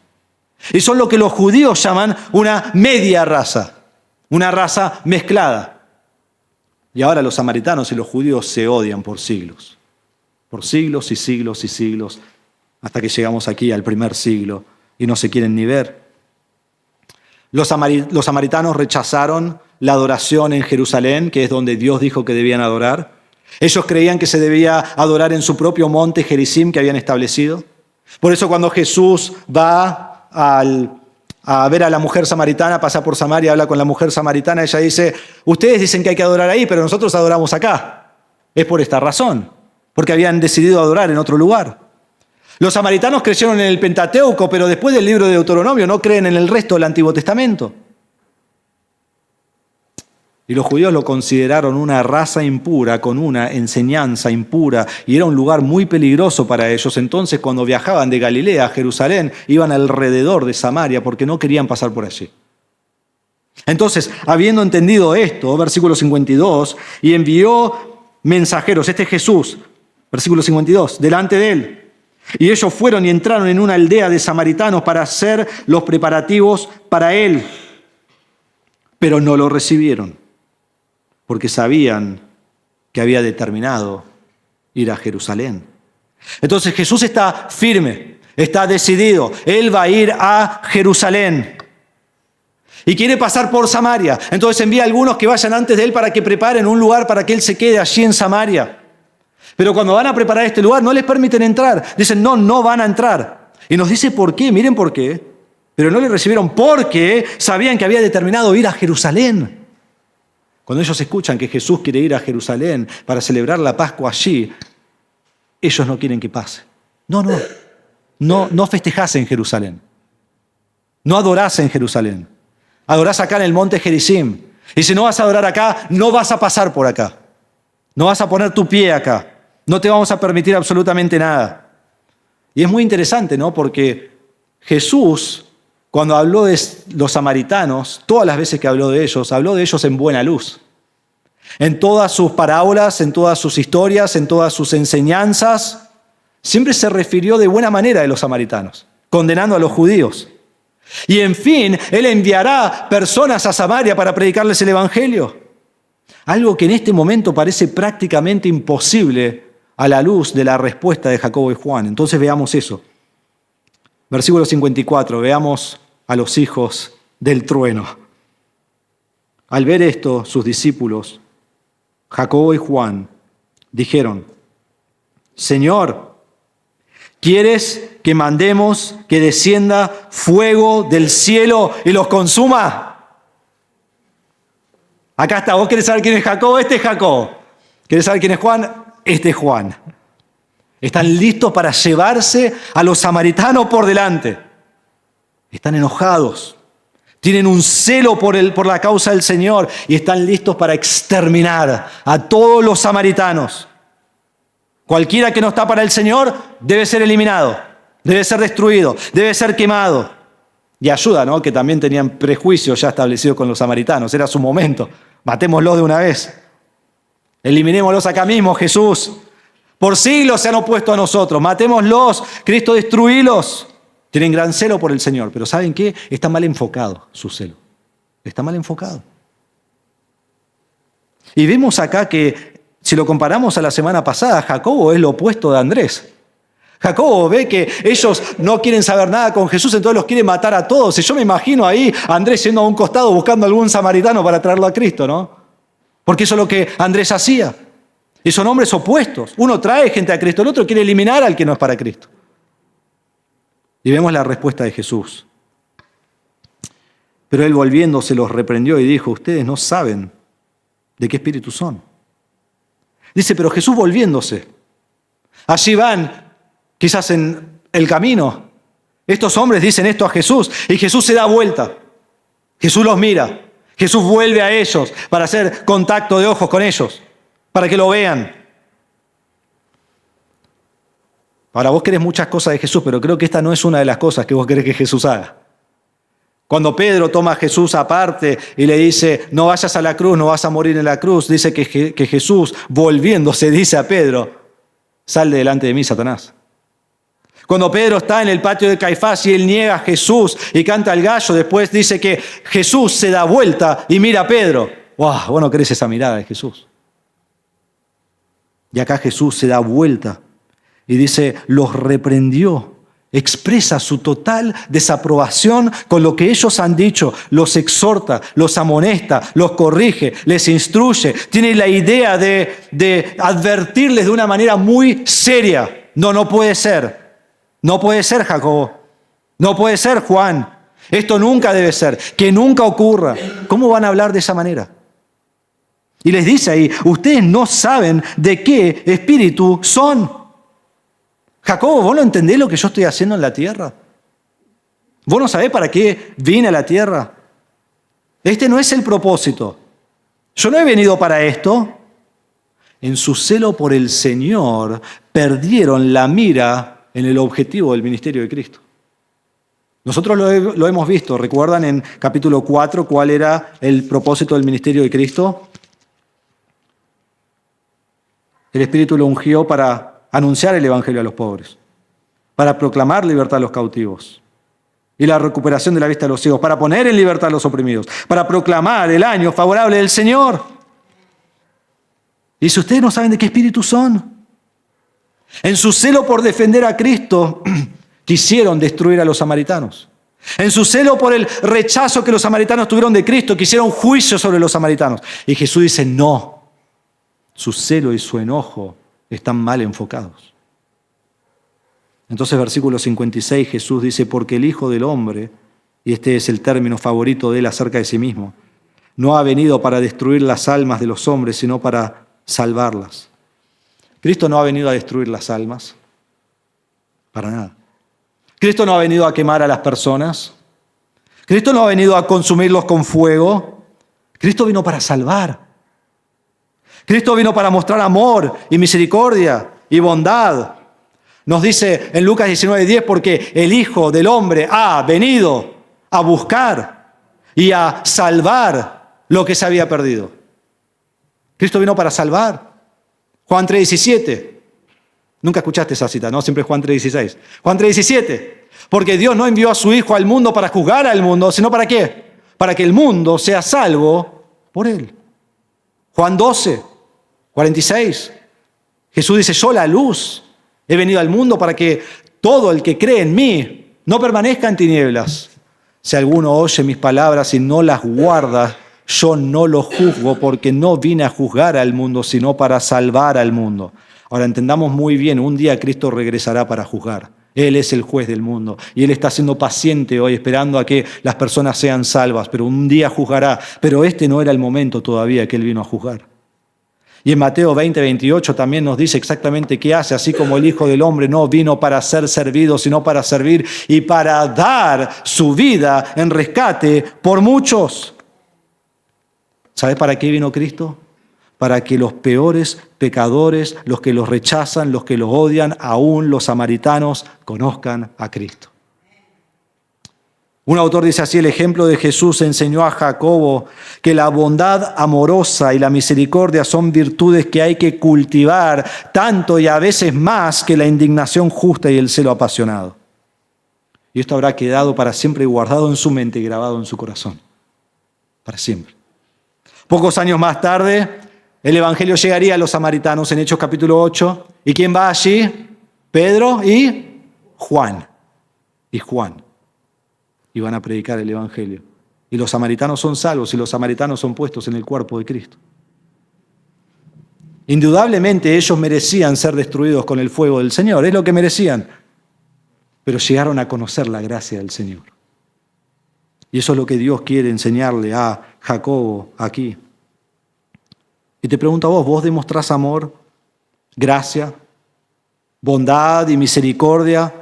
Y son lo que los judíos llaman una media raza, una raza mezclada. Y ahora los samaritanos y los judíos se odian por siglos y siglos y siglos, hasta que llegamos aquí al primer siglo y no se quieren ni ver. Los samaritanos rechazaron la adoración en Jerusalén, que es donde Dios dijo que debían adorar. Ellos creían que se debía adorar en su propio monte Gerizim que habían establecido. Por eso cuando Jesús va a ver a la mujer samaritana, pasa por Samaria, habla con la mujer samaritana, ella dice, ustedes dicen que hay que adorar ahí, pero nosotros adoramos acá. Es por esta razón, porque habían decidido adorar en otro lugar. Los samaritanos creyeron en el Pentateuco, pero después del libro de Deuteronomio no creen en el resto del Antiguo Testamento. Y los judíos lo consideraron una raza impura, con una enseñanza impura, y era un lugar muy peligroso para ellos. Entonces, cuando viajaban de Galilea a Jerusalén, iban alrededor de Samaria porque no querían pasar por allí. Entonces, habiendo entendido esto, versículo 52, y envió mensajeros, este es Jesús, versículo 52, delante de él. Y ellos fueron y entraron en una aldea de samaritanos para hacer los preparativos para él, pero no lo recibieron, porque sabían que había determinado ir a Jerusalén. Entonces Jesús está firme, está decidido. Él va a ir a Jerusalén y quiere pasar por Samaria. Entonces envía a algunos que vayan antes de él para que preparen un lugar para que él se quede allí en Samaria. Pero cuando van a preparar este lugar no les permiten entrar. Dicen, no van a entrar. Y nos dice por qué, miren por qué. Pero no le recibieron porque sabían que había determinado ir a Jerusalén. Cuando ellos escuchan que Jesús quiere ir a Jerusalén para celebrar la Pascua allí, ellos no quieren que pase. No festejás en Jerusalén. No adorás en Jerusalén. Adorás acá en el monte Gerizim. Y si no vas a adorar acá, no vas a pasar por acá. No vas a poner tu pie acá. No te vamos a permitir absolutamente nada. Y es muy interesante, ¿no? Porque Jesús, cuando habló de los samaritanos, todas las veces que habló de ellos en buena luz. En todas sus parábolas, en todas sus historias, en todas sus enseñanzas, siempre se refirió de buena manera de los samaritanos, condenando a los judíos. Y en fin, Él enviará personas a Samaria para predicarles el Evangelio. Algo que en este momento parece prácticamente imposible a la luz de la respuesta de Jacobo y Juan. Entonces veamos eso. Versículo 54, veamos a los hijos del trueno. Al ver esto, sus discípulos, Jacobo y Juan, dijeron, Señor, ¿quieres que mandemos que descienda fuego del cielo y los consuma? Acá está, ¿vos querés saber quién es Jacobo? Este es Jacobo. ¿Querés saber quién es Juan? Este es Juan. Están listos para llevarse a los samaritanos por delante. Están enojados. Tienen un celo por la causa del Señor y están listos para exterminar a todos los samaritanos. Cualquiera que no está para el Señor debe ser eliminado, debe ser destruido, debe ser quemado. Y ayuda, ¿no? Que también tenían prejuicios ya establecidos con los samaritanos. Era su momento. Matémoslos de una vez. Eliminémoslos acá mismo, Jesús. Por siglos se han opuesto a nosotros. Matémoslos. Cristo, destruílos. Tienen gran celo por el Señor. Pero ¿saben qué? Está mal enfocado su celo. Está mal enfocado. Y vemos acá que, si lo comparamos a la semana pasada, Jacobo es lo opuesto de Andrés. Jacobo ve que ellos no quieren saber nada con Jesús, entonces los quiere matar a todos. Y yo me imagino ahí a Andrés yendo a un costado buscando a algún samaritano para traerlo a Cristo, ¿no? Porque eso es lo que Andrés hacía. Y son hombres opuestos. Uno trae gente a Cristo, el otro quiere eliminar al que no es para Cristo. Y vemos la respuesta de Jesús. Pero él volviéndose los reprendió y dijo, ustedes no saben de qué espíritu son. Dice, pero Jesús volviéndose. Allí van, quizás en el camino. Estos hombres dicen esto a Jesús y Jesús se da vuelta. Jesús los mira. Jesús vuelve a ellos para hacer contacto de ojos con ellos, para que lo vean. Ahora, vos querés muchas cosas de Jesús, pero creo que esta no es una de las cosas que vos querés que Jesús haga. Cuando Pedro toma a Jesús aparte y le dice, no vayas a la cruz, no vas a morir en la cruz, dice que Jesús, volviéndose, dice a Pedro, sal de delante de mí, Satanás. Cuando Pedro está en el patio de Caifás y él niega a Jesús y canta el gallo, después dice que Jesús se da vuelta y mira a Pedro. ¡Wow! Vos no querés esa mirada de Jesús. Y acá Jesús se da vuelta y dice, los reprendió. Expresa su total desaprobación con lo que ellos han dicho, los exhorta, los amonesta, los corrige, les instruye. Tiene la idea de advertirles de una manera muy seria. No puede ser. No puede ser, Jacobo. No puede ser, Juan. Esto nunca debe ser. Que nunca ocurra. ¿Cómo van a hablar de esa manera? Y les dice ahí, ustedes no saben de qué espíritu son. Jacobo, ¿vos no entendés lo que yo estoy haciendo en la tierra? ¿Vos no sabés para qué vine a la tierra? Este no es el propósito. Yo no he venido para esto. En su celo por el Señor, perdieron la mira en el objetivo del ministerio de Cristo. Nosotros lo hemos visto. ¿Recuerdan en capítulo 4 cuál era el propósito del ministerio de Cristo? El Espíritu lo ungió para anunciar el Evangelio a los pobres, para proclamar libertad a los cautivos y la recuperación de la vista de los ciegos, para poner en libertad a los oprimidos, para proclamar el año favorable del Señor. Y si ustedes no saben de qué espíritu son, en su celo por defender a Cristo, quisieron destruir a los samaritanos. En su celo por el rechazo que los samaritanos tuvieron de Cristo, quisieron juicio sobre los samaritanos. Y Jesús dice, no, su celo y su enojo están mal enfocados. Entonces, versículo 56, Jesús dice, porque el Hijo del Hombre, y este es el término favorito de él acerca de sí mismo, no ha venido para destruir las almas de los hombres, sino para salvarlas. Cristo no ha venido a destruir las almas, para nada. Cristo no ha venido a quemar a las personas. Cristo no ha venido a consumirlos con fuego. Cristo vino para salvar. Cristo vino para mostrar amor y misericordia y bondad. Nos dice en Lucas 19:10, porque el Hijo del Hombre ha venido a buscar y a salvar lo que se había perdido. Cristo vino para salvar. Juan 3:17. Nunca escuchaste esa cita, ¿no? Siempre es Juan 3:16. Juan 3:17. Porque Dios no envió a su Hijo al mundo para juzgar al mundo, sino ¿para qué? Para que el mundo sea salvo por él. Juan 12:46. Jesús dice, yo la luz he venido al mundo para que todo el que cree en mí no permanezca en tinieblas. Si alguno oye mis palabras y no las guarda, yo no lo juzgo, porque no vine a juzgar al mundo, sino para salvar al mundo. Ahora entendamos muy bien, un día Cristo regresará para juzgar. Él es el juez del mundo y Él está siendo paciente hoy, esperando a que las personas sean salvas, pero un día juzgará. Pero este no era el momento todavía que Él vino a juzgar. Y en Mateo 20:28 también nos dice exactamente qué hace, así como el Hijo del Hombre no vino para ser servido, sino para servir y para dar su vida en rescate por muchos. ¿Sabes para qué vino Cristo? Para que los peores pecadores, los que los rechazan, los que los odian, aún los samaritanos, conozcan a Cristo. Un autor dice así, el ejemplo de Jesús enseñó a Jacobo que la bondad amorosa y la misericordia son virtudes que hay que cultivar tanto y a veces más que la indignación justa y el celo apasionado. Y esto habrá quedado para siempre guardado en su mente y grabado en su corazón. Para siempre. Pocos años más tarde, el Evangelio llegaría a los samaritanos en Hechos capítulo 8. ¿Y quién va allí? Pedro y Juan. Y Juan. Y van a predicar el Evangelio. Y los samaritanos son salvos y los samaritanos son puestos en el cuerpo de Cristo. Indudablemente ellos merecían ser destruidos con el fuego del Señor. Es lo que merecían. Pero llegaron a conocer la gracia del Señor. Y eso es lo que Dios quiere enseñarle a Jacobo aquí. Y te pregunto a vos, ¿vos demostrás amor, gracia, bondad y misericordia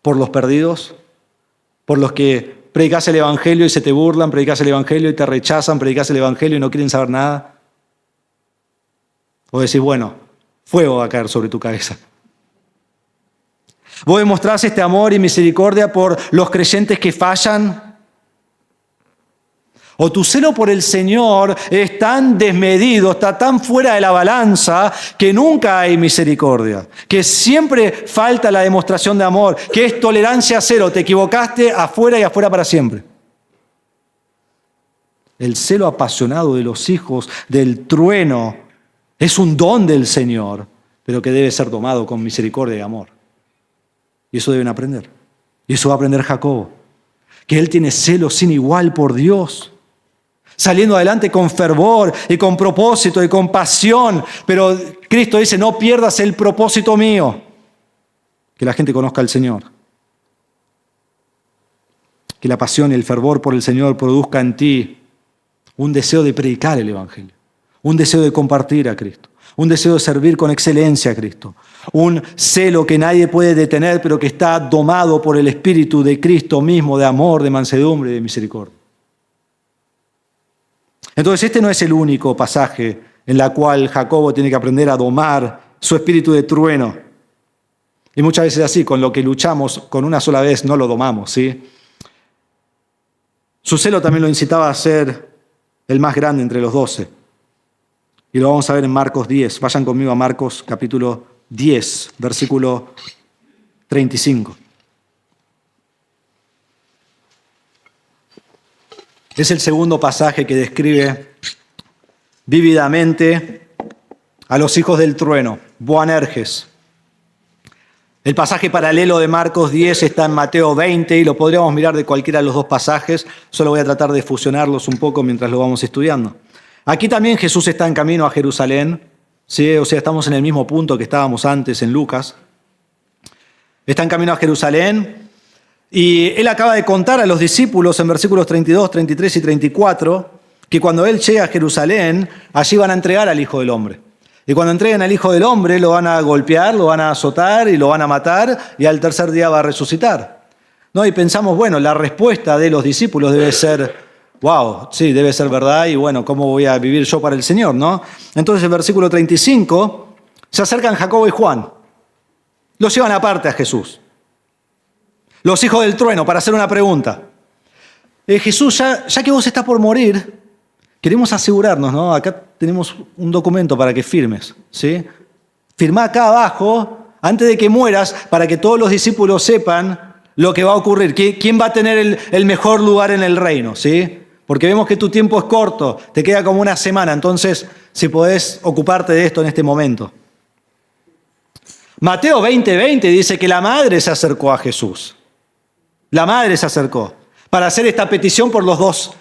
por los perdidos? Por los que predicás el Evangelio y se te burlan, predicás el Evangelio y te rechazan, predicás el Evangelio y no quieren saber nada. O decís, bueno, fuego va a caer sobre tu cabeza. ¿Vos demostrás este amor y misericordia por los creyentes que fallan? O tu celo por el Señor es tan desmedido, está tan fuera de la balanza que nunca hay misericordia, que siempre falta la demostración de amor, que es tolerancia cero, te equivocaste afuera y afuera para siempre. El celo apasionado de los hijos del trueno es un don del Señor, pero que debe ser tomado con misericordia y amor. Y eso deben aprender. Y eso va a aprender Jacobo, que él tiene celo sin igual por Dios, saliendo adelante con fervor y con propósito y con pasión. Pero Cristo dice, no pierdas el propósito mío, que la gente conozca al Señor. Que la pasión y el fervor por el Señor produzca en ti un deseo de predicar el Evangelio, un deseo de compartir a Cristo, un deseo de servir con excelencia a Cristo, un celo que nadie puede detener, pero que está domado por el Espíritu de Cristo mismo, de amor, de mansedumbre y de misericordia. Entonces este no es el único pasaje en el cual Jacobo tiene que aprender a domar su espíritu de trueno. Y muchas veces así, con lo que luchamos con una sola vez no lo domamos, ¿sí? Su celo también lo incitaba a ser el más grande entre los 12. Y lo vamos a ver en Marcos 10. Vayan conmigo a Marcos capítulo 10, versículo 35. Es el segundo pasaje que describe vívidamente a los hijos del trueno, Boanerges. El pasaje paralelo de Marcos 10 está en Mateo 20 y lo podríamos mirar de cualquiera de los dos pasajes. Solo voy a tratar de fusionarlos un poco mientras lo vamos estudiando. Aquí también Jesús está en camino a Jerusalén, ¿sí? O sea, estamos en el mismo punto que estábamos antes en Lucas. Está en camino a Jerusalén y él acaba de contar a los discípulos en versículos 32, 33 y 34 que cuando él llega a Jerusalén, allí van a entregar al Hijo del Hombre. Y cuando entreguen al Hijo del Hombre, lo van a golpear, lo van a azotar y lo van a matar, y al tercer día va a resucitar. ¿No? Y pensamos, bueno, la respuesta de los discípulos debe ser, wow, sí, debe ser verdad, y bueno, ¿cómo voy a vivir yo para el Señor? ¿No? Entonces, el versículo 35, se acercan Jacobo y Juan. Los llevan aparte a Jesús. Los hijos del trueno, para hacer una pregunta. Jesús, ya que vos estás por morir, queremos asegurarnos, ¿no? Acá tenemos un documento para que firmes, ¿sí? Firmá acá abajo, antes de que mueras, para que todos los discípulos sepan lo que va a ocurrir. ¿Quién va a tener el mejor lugar en el reino, ¿sí? Porque vemos que tu tiempo es corto, te queda como una semana, entonces si podés ocuparte de esto en este momento. Mateo 20:20 dice que la madre se acercó a Jesús. La madre se acercó para hacer esta petición por los dos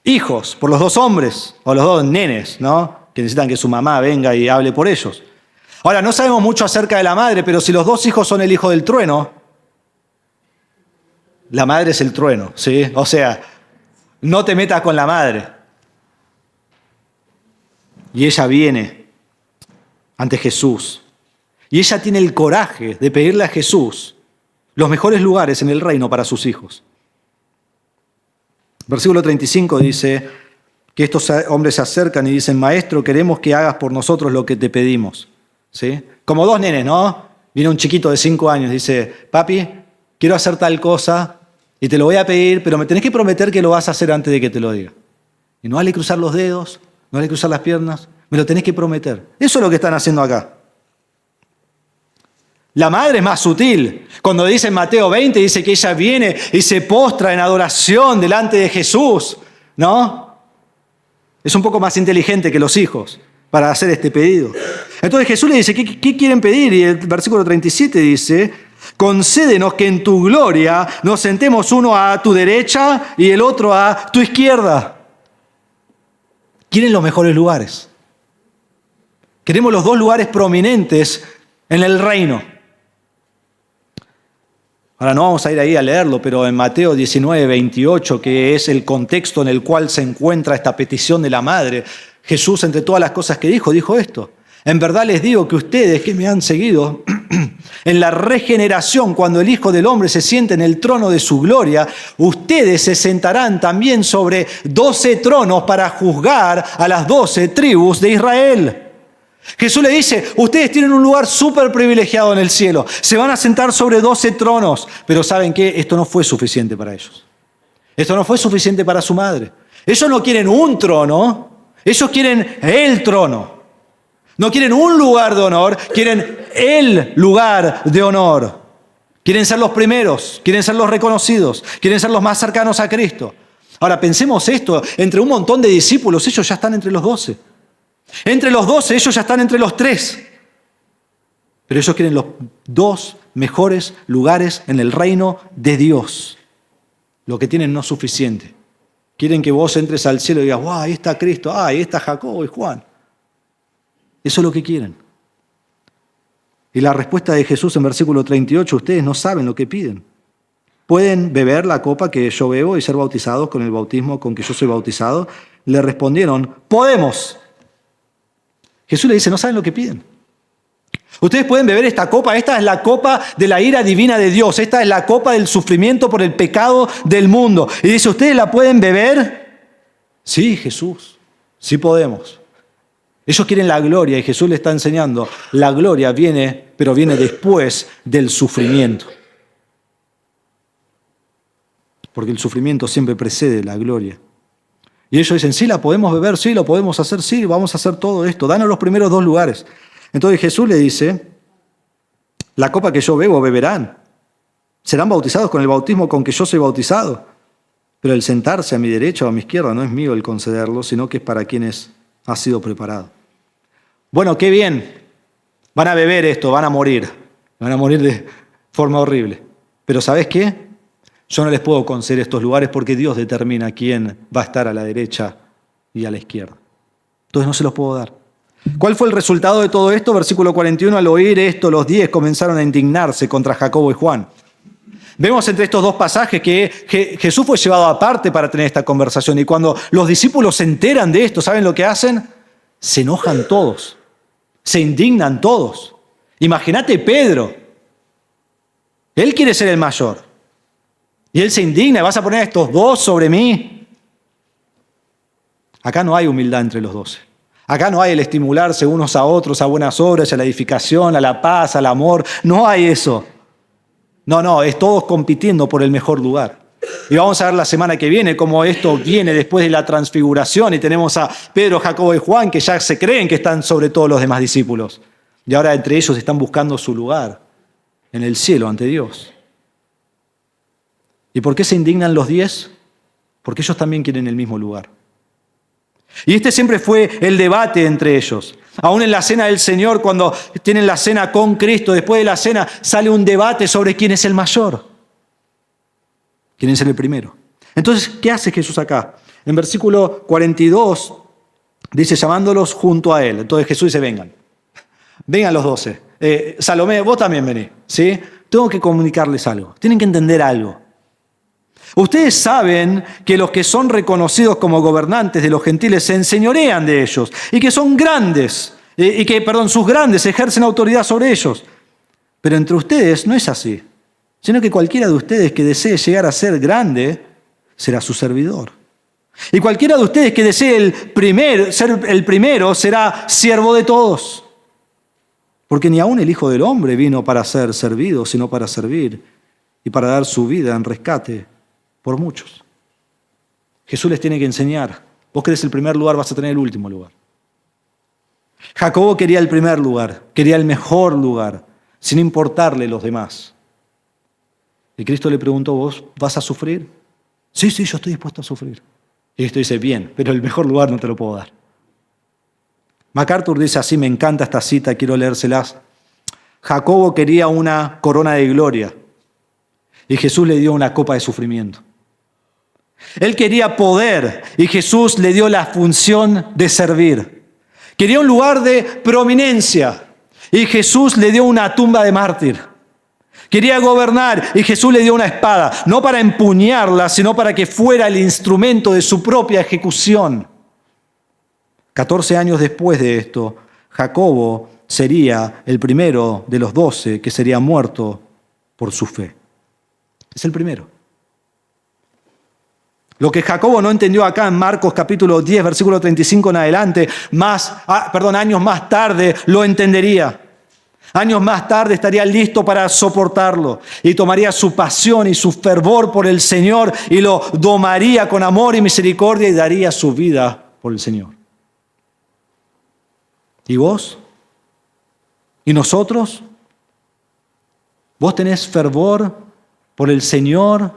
hijos, por los dos hombres, o los dos nenes, ¿no? Que necesitan que su mamá venga y hable por ellos. Ahora, no sabemos mucho acerca de la madre, pero si los dos hijos son el hijo del trueno, la madre es el trueno, ¿sí? O sea, no te metas con la madre. Y ella viene ante Jesús. Y ella tiene el coraje de pedirle a Jesús los mejores lugares en el reino para sus hijos. Versículo 35 dice que estos hombres se acercan y dicen, Maestro, queremos que hagas por nosotros lo que te pedimos. ¿Sí? Como dos nenes, ¿no? Viene un chiquito de 5 años, dice, papi, quiero hacer tal cosa y te lo voy a pedir, pero me tenés que prometer que lo vas a hacer antes de que te lo diga. Y no vale cruzar los dedos, no vale cruzar las piernas, me lo tenés que prometer. Eso es lo que están haciendo acá. La madre es más sutil. Cuando dice en Mateo 20, dice que ella viene y se postra en adoración delante de Jesús, ¿no? Es un poco más inteligente que los hijos para hacer este pedido. Entonces Jesús le dice, ¿qué quieren pedir? Y el versículo 37 dice, concédenos que en tu gloria nos sentemos uno a tu derecha y el otro a tu izquierda. Quieren los mejores lugares. Queremos los dos lugares prominentes en el reino. Ahora no vamos a ir ahí a leerlo, pero en Mateo 19:28, que es el contexto en el cual se encuentra esta petición de la madre, Jesús, entre todas las cosas que dijo esto. En verdad les digo que ustedes que me han seguido, en la regeneración, cuando el Hijo del Hombre se siente en el trono de su gloria, ustedes se sentarán también sobre 12 tronos para juzgar a las 12 tribus de Israel. Jesús le dice, ustedes tienen un lugar súper privilegiado en el cielo, se van a sentar sobre 12 tronos, pero ¿saben qué? Esto no fue suficiente para ellos. Esto no fue suficiente para su madre. Ellos no quieren un trono, ellos quieren el trono. No quieren un lugar de honor, quieren el lugar de honor. Quieren ser los primeros, quieren ser los reconocidos, quieren ser los más cercanos a Cristo. Ahora pensemos esto, entre un montón de discípulos, ellos ya están entre los 12. Entre los 12, ellos ya están entre los 3. Pero ellos quieren los 2 mejores lugares en el reino de Dios. Lo que tienen no es suficiente. Quieren que vos entres al cielo y digas, wow, ahí está Cristo, ahí está Jacobo y Juan. Eso es lo que quieren. Y la respuesta de Jesús en versículo 38, ustedes no saben lo que piden. ¿Pueden beber la copa que yo bebo y ser bautizados con el bautismo con que yo soy bautizado? Le respondieron, podemos. Jesús le dice, no saben lo que piden. Ustedes pueden beber esta copa, esta es la copa de la ira divina de Dios, esta es la copa del sufrimiento por el pecado del mundo. Y dice, ¿ustedes la pueden beber? Sí, Jesús. Sí podemos. Ellos quieren la gloria y Jesús les está enseñando, la gloria viene, pero viene después del sufrimiento. Porque el sufrimiento siempre precede la gloria. Y ellos dicen, sí, la podemos beber, sí, lo podemos hacer, sí, vamos a hacer todo esto. Danos los primeros 2 lugares. Entonces Jesús le dice, la copa que yo bebo beberán. Serán bautizados con el bautismo con que yo soy bautizado. Pero el sentarse a mi derecha o a mi izquierda no es mío el concederlo, sino que es para quienes ha sido preparado. Bueno, qué bien. Van a beber esto, van a morir. Van a morir de forma horrible. Pero ¿sabes qué? Yo no les puedo conceder estos lugares porque Dios determina quién va a estar a la derecha y a la izquierda. Entonces no se los puedo dar. ¿Cuál fue el resultado de todo esto? Versículo 41, al oír esto, los 10 comenzaron a indignarse contra Jacobo y Juan. Vemos entre estos 2 pasajes que Jesús fue llevado aparte para tener esta conversación. Y cuando los discípulos se enteran de esto, ¿saben lo que hacen? Se enojan todos. Se indignan todos. Imagínate Pedro. Él quiere ser el mayor. Y él se indigna, ¿vas a poner a estos 2 sobre mí? Acá no hay humildad entre los 12. Acá no hay el estimularse unos a otros a buenas obras, a la edificación, a la paz, al amor. No hay eso. No, es todos compitiendo por el mejor lugar. Y vamos a ver la semana que viene cómo esto viene después de la transfiguración y tenemos a Pedro, Jacobo y Juan que ya se creen que están sobre todos los demás discípulos. Y ahora entre ellos están buscando su lugar en el cielo ante Dios. ¿Y por qué se indignan los 10? Porque ellos también quieren el mismo lugar. Y este siempre fue el debate entre ellos. Aún en la cena del Señor, cuando tienen la cena con Cristo, después de la cena sale un debate sobre quién es el mayor. ¿Quién es el primero? Entonces, ¿qué hace Jesús acá? En versículo 42 dice, llamándolos junto a él. Entonces Jesús dice, vengan los 12. Salomé, vos también vení, ¿sí? Tengo que comunicarles algo. Tienen que entender algo. Ustedes saben que los que son reconocidos como gobernantes de los gentiles se enseñorean de ellos y que son grandes, sus grandes ejercen autoridad sobre ellos. Pero entre ustedes no es así, sino que cualquiera de ustedes que desee llegar a ser grande será su servidor. Y cualquiera de ustedes que desee ser el primero será siervo de todos. Porque ni aun el Hijo del Hombre vino para ser servido, sino para servir y para dar su vida en rescate por muchos. Jesús les tiene que enseñar. Vos querés el primer lugar, vas a tener el último lugar. Jacobo quería el primer lugar, quería el mejor lugar, sin importarle los demás. Y Cristo le preguntó, ¿vos vas a sufrir? Sí, yo estoy dispuesto a sufrir. Y Cristo dice, bien, pero el mejor lugar no te lo puedo dar. MacArthur dice así, me encanta esta cita, quiero leérselas. Jacobo quería una corona de gloria y Jesús le dio una copa de sufrimiento. Él quería poder y Jesús le dio la función de servir. Quería un lugar de prominencia y Jesús le dio una tumba de mártir. Quería gobernar y Jesús le dio una espada, no para empuñarla, sino para que fuera el instrumento de su propia ejecución. 14 años después de esto, Jacobo sería el primero de los 12 que sería muerto por su fe. Es el primero. Lo que Jacobo no entendió acá en Marcos capítulo 10, versículo 35 en adelante, años más tarde lo entendería. Años más tarde estaría listo para soportarlo y tomaría su pasión y su fervor por el Señor y lo domaría con amor y misericordia y daría su vida por el Señor. ¿Y vos? ¿Y nosotros? ¿Vos tenés fervor por el Señor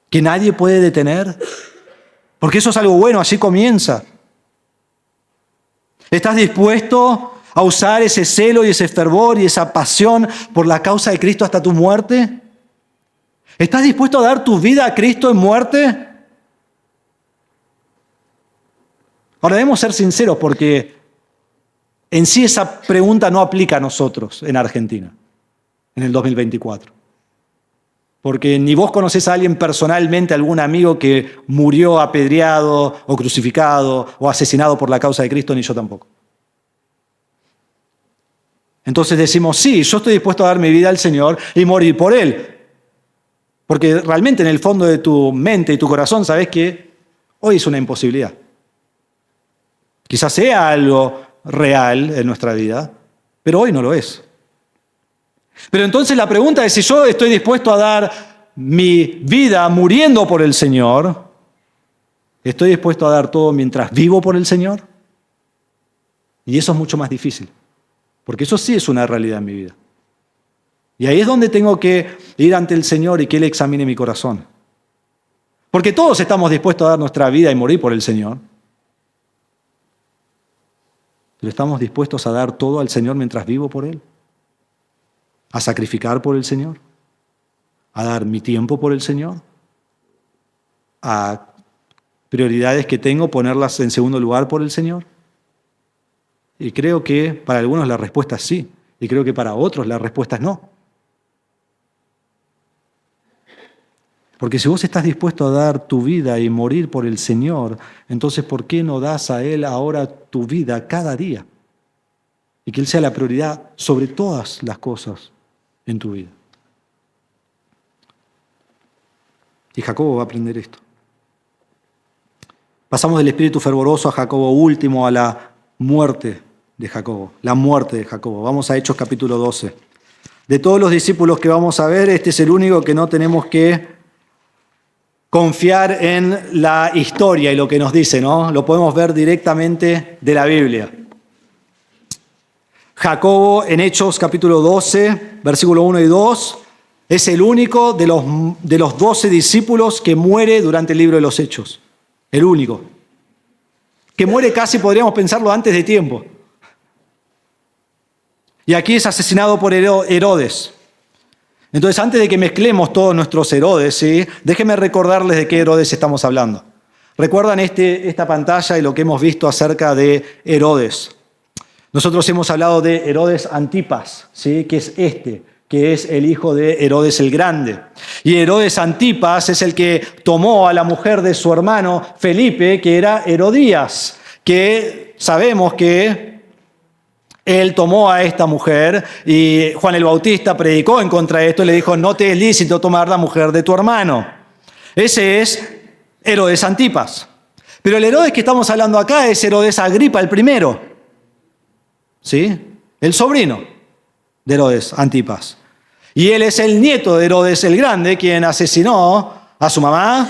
que nadie puede detener? Porque eso es algo bueno, así comienza. ¿Estás dispuesto a usar ese celo y ese fervor y esa pasión por la causa de Cristo hasta tu muerte? ¿Estás dispuesto a dar tu vida a Cristo en muerte? Ahora debemos ser sinceros porque en sí esa pregunta no aplica a nosotros en Argentina, en el 2024. Porque ni vos conocés a alguien personalmente, algún amigo que murió apedreado o crucificado o asesinado por la causa de Cristo, ni yo tampoco. Entonces decimos, sí, yo estoy dispuesto a dar mi vida al Señor y morir por Él. Porque realmente en el fondo de tu mente y tu corazón sabés que hoy es una imposibilidad. Quizás sea algo real en nuestra vida, pero hoy no lo es. Pero entonces la pregunta es si yo estoy dispuesto a dar mi vida muriendo por el Señor, ¿estoy dispuesto a dar todo mientras vivo por el Señor? Y eso es mucho más difícil, porque eso sí es una realidad en mi vida. Y ahí es donde tengo que ir ante el Señor y que Él examine mi corazón. Porque todos estamos dispuestos a dar nuestra vida y morir por el Señor. Pero ¿estamos dispuestos a dar todo al Señor mientras vivo por Él? ¿A sacrificar por el Señor? ¿A dar mi tiempo por el Señor? ¿A prioridades que tengo ponerlas en segundo lugar por el Señor? Y creo que para algunos la respuesta es sí. Y creo que para otros la respuesta es no. Porque si vos estás dispuesto a dar tu vida y morir por el Señor, entonces ¿por qué no das a Él ahora tu vida cada día? Y que Él sea la prioridad sobre todas las cosas en tu vida. Y Jacobo va a aprender esto. Pasamos del espíritu fervoroso a Jacobo último, a la muerte de Jacobo. La muerte de Jacobo. Vamos a Hechos capítulo 12. De todos los discípulos que vamos a ver, este es el único que no tenemos que confiar en la historia y lo que nos dice, ¿no? Lo podemos ver directamente de la Biblia. Jacobo en Hechos capítulo 12, versículo 1 y 2, es el único de los 12 discípulos que muere durante el libro de los Hechos. El único. Que muere casi, podríamos pensarlo, antes de tiempo. Y aquí es asesinado por Herodes. Entonces, antes de que mezclemos todos nuestros Herodes, ¿sí? Déjenme recordarles de qué Herodes estamos hablando. ¿Recuerdan esta pantalla y lo que hemos visto acerca de Herodes? Nosotros hemos hablado de Herodes Antipas, ¿sí? Que es el hijo de Herodes el Grande. Y Herodes Antipas es el que tomó a la mujer de su hermano Felipe, que era Herodías, que sabemos que él tomó a esta mujer y Juan el Bautista predicó en contra de esto y le dijo, no te es lícito tomar la mujer de tu hermano. Ese es Herodes Antipas. Pero el Herodes que estamos hablando acá es Herodes Agripa el primero. ¿Sí? El sobrino de Herodes Antipas. Y él es el nieto de Herodes el Grande, quien asesinó a su mamá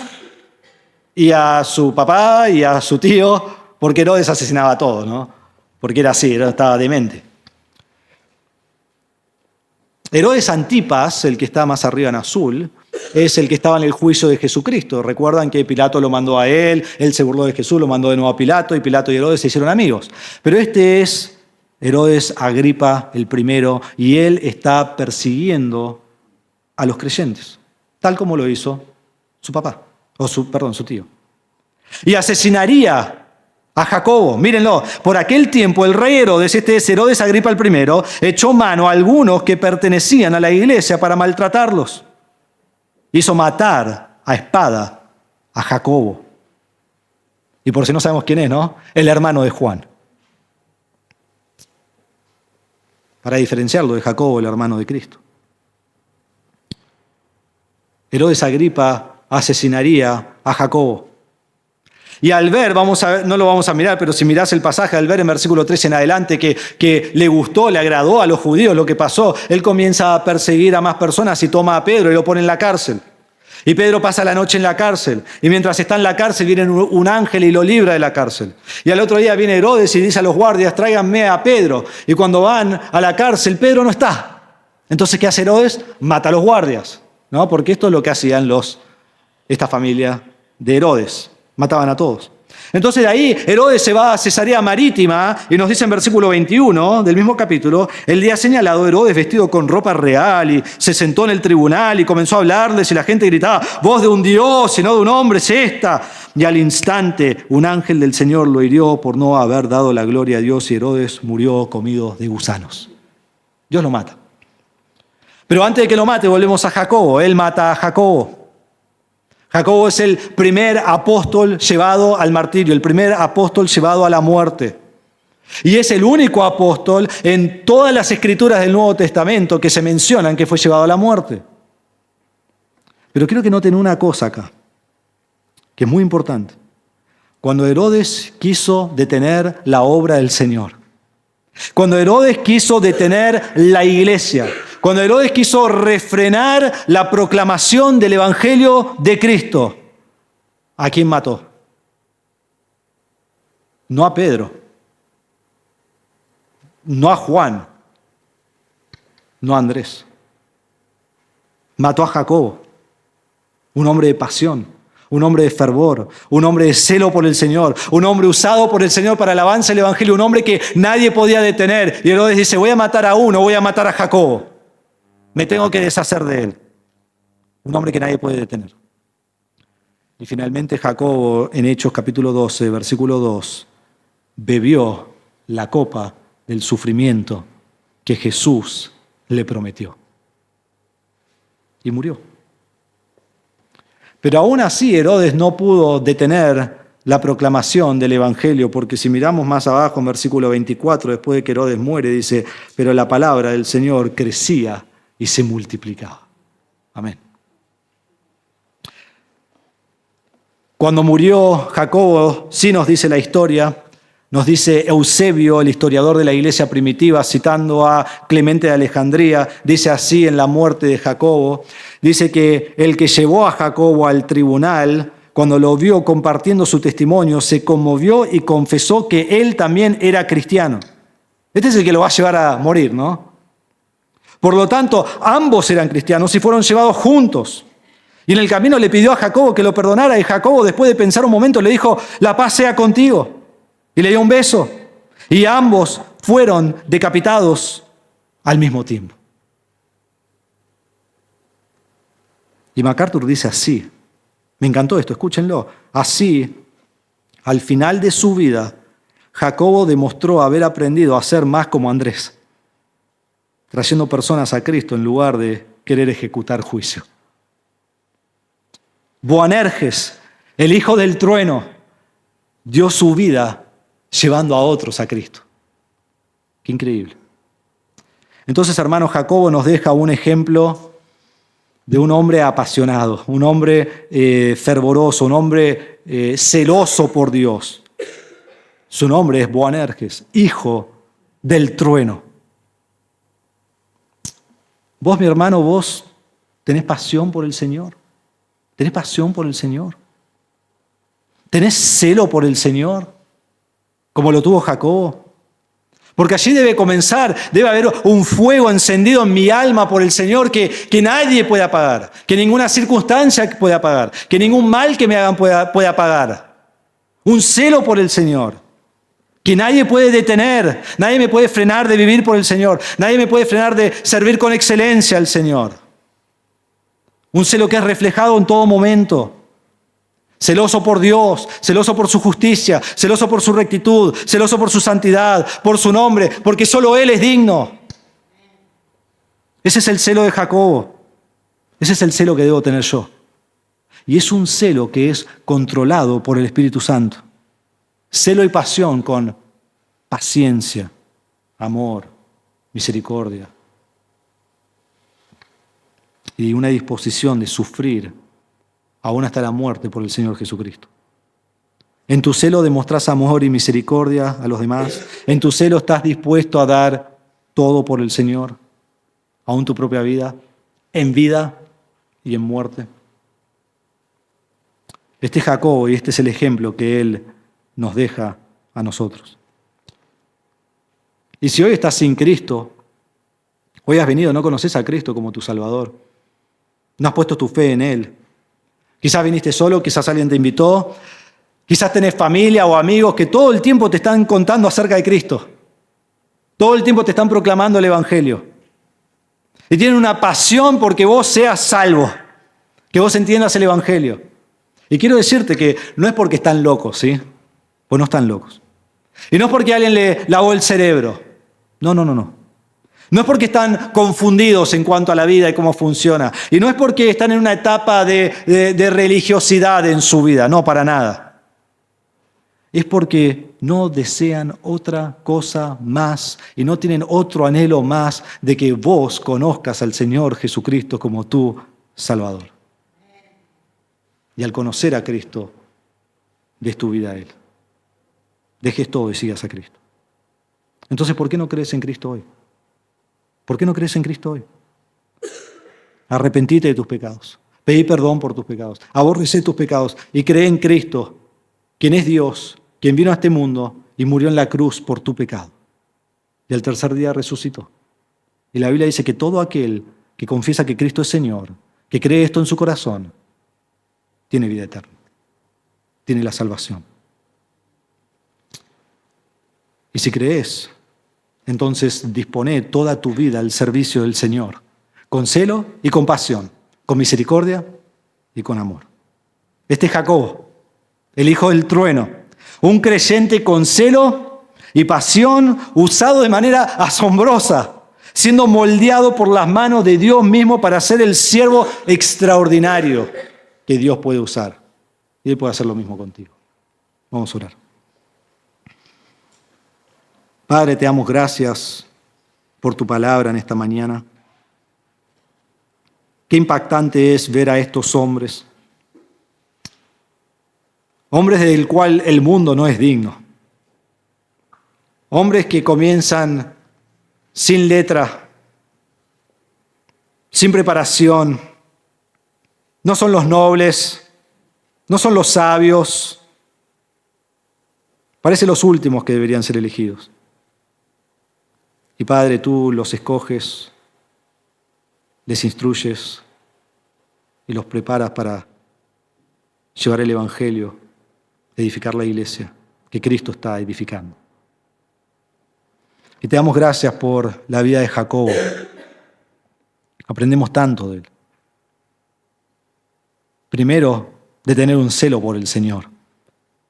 y a su papá y a su tío, porque Herodes asesinaba a todos, ¿no? Porque era así, estaba demente. Herodes Antipas, el que está más arriba en azul, es el que estaba en el juicio de Jesucristo. Recuerdan que Pilato lo mandó a él se burló de Jesús, lo mandó de nuevo a Pilato, y Pilato y Herodes se hicieron amigos. Pero este es Herodes Agripa el primero, y él está persiguiendo a los creyentes, tal como lo hizo su papá, su tío. Y asesinaría a Jacobo. Mírenlo, por aquel tiempo el rey Herodes, este es Herodes Agripa el primero, echó mano a algunos que pertenecían a la iglesia para maltratarlos. Hizo matar a espada a Jacobo. Y por si no sabemos quién es, ¿no? El hermano de Juan. Para diferenciarlo de Jacobo, el hermano de Cristo. Herodes Agripa asesinaría a Jacobo. Y al ver, no lo vamos a mirar, pero si mirás el pasaje, al ver en versículo 3 en adelante que le gustó, le agradó a los judíos lo que pasó, él comienza a perseguir a más personas y toma a Pedro y lo pone en la cárcel. Y Pedro pasa la noche en la cárcel. Y mientras está en la cárcel viene un ángel y lo libra de la cárcel. Y al otro día viene Herodes y dice a los guardias, tráiganme a Pedro. Y cuando van a la cárcel, Pedro no está. Entonces, ¿qué hace Herodes? Mata a los guardias, ¿no? Porque esto es lo que hacían esta familia de Herodes. Mataban a todos. Entonces de ahí Herodes se va a Cesarea Marítima y nos dice en versículo 21 del mismo capítulo, el día señalado Herodes vestido con ropa real y se sentó en el tribunal y comenzó a hablarles y la gente gritaba, voz de un Dios y no de un hombre es esta. Y al instante un ángel del Señor lo hirió por no haber dado la gloria a Dios y Herodes murió comido de gusanos. Dios lo mata. Pero antes de que lo mate volvemos a Jacobo. Él mata a Jacobo. Jacobo es el primer apóstol llevado al martirio, el primer apóstol llevado a la muerte. Y es el único apóstol en todas las escrituras del Nuevo Testamento que se mencionan que fue llevado a la muerte. Pero quiero que noten una cosa acá, que es muy importante. Cuando Herodes quiso detener la obra del Señor. Cuando Herodes quiso detener la iglesia. Cuando Herodes quiso refrenar la proclamación del Evangelio de Cristo. ¿A quién mató? No a Pedro. No a Juan. No a Andrés. Mató a Jacobo. Un hombre de pasión. Un hombre de fervor, un hombre de celo por el Señor, un hombre usado por el Señor para alabanza del Evangelio, un hombre que nadie podía detener. Y Herodes dice, voy a matar a uno, voy a matar a Jacobo. Me tengo que deshacer de él. Un hombre que nadie puede detener. Y finalmente Jacobo, en Hechos capítulo 12, versículo 2, bebió la copa del sufrimiento que Jesús le prometió. Y murió. Pero aún así Herodes no pudo detener la proclamación del Evangelio, porque si miramos más abajo en versículo 24, después de que Herodes muere, dice, pero la palabra del Señor crecía y se multiplicaba. Amén. Cuando murió Jacobo, sí nos dice la historia, nos dice Eusebio, el historiador de la iglesia primitiva, citando a Clemente de Alejandría, dice así en la muerte de Jacobo, dice que el que llevó a Jacobo al tribunal, cuando lo vio compartiendo su testimonio, se conmovió y confesó que él también era cristiano. Este es el que lo va a llevar a morir, ¿no? Por lo tanto, ambos eran cristianos y fueron llevados juntos. Y en el camino le pidió a Jacobo que lo perdonara y Jacobo, después de pensar un momento, le dijo, la paz sea contigo. Y le dio un beso. Y ambos fueron decapitados al mismo tiempo. Y MacArthur dice así. Me encantó esto, escúchenlo. Así, al final de su vida, Jacobo demostró haber aprendido a ser más como Andrés, trayendo personas a Cristo en lugar de querer ejecutar juicio. Boanerges, el hijo del trueno, dio su vida llevando a otros a Cristo. Qué increíble. Entonces, hermanos, Jacobo nos deja un ejemplo de un hombre apasionado, un hombre fervoroso, un hombre celoso por Dios. Su nombre es Boanerges, hijo del trueno. Vos, mi hermano, vos tenés pasión por el Señor. ¿Tenés pasión por el Señor? ¿Tenés celo por el Señor? Como lo tuvo Jacobo. Porque allí debe comenzar, debe haber un fuego encendido en mi alma por el Señor que nadie puede apagar, que ninguna circunstancia puede apagar, que ningún mal que me hagan puede apagar. Un celo por el Señor, que nadie puede detener, nadie me puede frenar de vivir por el Señor, nadie me puede frenar de servir con excelencia al Señor. Un celo que es reflejado en todo momento. Celoso por Dios, celoso por su justicia, celoso por su rectitud, celoso por su santidad, por su nombre, porque solo Él es digno. Ese es el celo de Jacobo. Ese es el celo que debo tener yo. Y es un celo que es controlado por el Espíritu Santo. Celo y pasión con paciencia, amor, misericordia. Y una disposición de sufrir aún hasta la muerte por el Señor Jesucristo. En tu celo demostrás amor y misericordia a los demás. En tu celo estás dispuesto a dar todo por el Señor, aún tu propia vida, en vida y en muerte. Este es Jacobo y este es el ejemplo que él nos deja a nosotros. Y si hoy estás sin Cristo, hoy has venido, no conoces a Cristo como tu Salvador, no has puesto tu fe en Él. Quizás viniste solo, quizás alguien te invitó, quizás tenés familia o amigos que todo el tiempo te están contando acerca de Cristo. Todo el tiempo te están proclamando el Evangelio. Y tienen una pasión porque vos seas salvo, que vos entiendas el Evangelio. Y quiero decirte que no es porque están locos, ¿sí? Pues no están locos. Y no es porque alguien le lavó el cerebro. No. No es porque están confundidos en cuanto a la vida y cómo funciona. Y no es porque están en una etapa de religiosidad en su vida. No, para nada. Es porque no desean otra cosa más y no tienen otro anhelo más de que vos conozcas al Señor Jesucristo como tu Salvador. Y al conocer a Cristo, des tu vida a Él. Dejes todo y sigas a Cristo. Entonces, ¿por qué no crees en Cristo hoy? ¿Por qué no crees en Cristo hoy? Arrepentite de tus pecados. Pedí perdón por tus pecados. Aborrece tus pecados y cree en Cristo, quien es Dios, quien vino a este mundo y murió en la cruz por tu pecado. Y al tercer día resucitó. Y la Biblia dice que todo aquel que confiesa que Cristo es Señor, que cree esto en su corazón, tiene vida eterna. Tiene la salvación. Y si crees, entonces dispone toda tu vida al servicio del Señor, con celo y con pasión, con misericordia y con amor. Este es Jacob, el hijo del trueno, un creyente con celo y pasión, usado de manera asombrosa, siendo moldeado por las manos de Dios mismo para ser el siervo extraordinario que Dios puede usar. Y Él puede hacer lo mismo contigo. Vamos a orar. Padre, te damos gracias por tu palabra en esta mañana. Qué impactante es ver a estos hombres. Hombres del cual el mundo no es digno. Hombres que comienzan sin letra, sin preparación. No son los nobles, no son los sabios. Parecen los últimos que deberían ser elegidos. Y Padre, tú los escoges, les instruyes y los preparas para llevar el Evangelio, edificar la iglesia que Cristo está edificando. Y te damos gracias por la vida de Jacobo. Aprendemos tanto de él. Primero, de tener un celo por el Señor.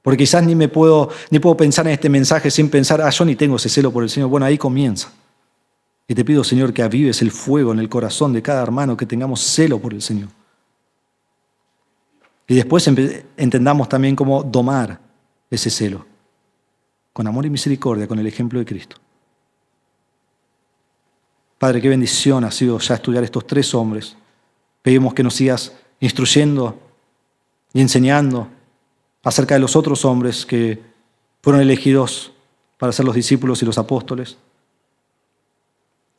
Porque quizás ni puedo pensar en este mensaje sin pensar, yo ni tengo ese celo por el Señor. Bueno, ahí comienza. Y te pido, Señor, que avives el fuego en el corazón de cada hermano, que tengamos celo por el Señor. Y después entendamos también cómo domar ese celo, con amor y misericordia, con el ejemplo de Cristo. Padre, qué bendición ha sido ya estudiar estos tres hombres. Pedimos que nos sigas instruyendo y enseñando acerca de los otros hombres que fueron elegidos para ser los discípulos y los apóstoles.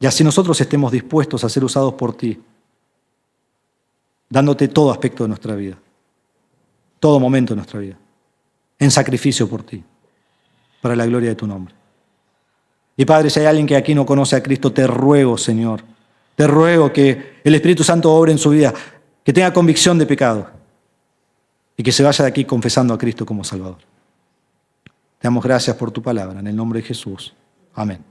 Y así nosotros estemos dispuestos a ser usados por ti, dándote todo aspecto de nuestra vida, todo momento de nuestra vida, en sacrificio por ti, para la gloria de tu nombre. Y Padre, si hay alguien que aquí no conoce a Cristo, te ruego, Señor, te ruego que el Espíritu Santo obre en su vida, que tenga convicción de pecado y que se vaya de aquí confesando a Cristo como Salvador. Te damos gracias por tu palabra, en el nombre de Jesús. Amén.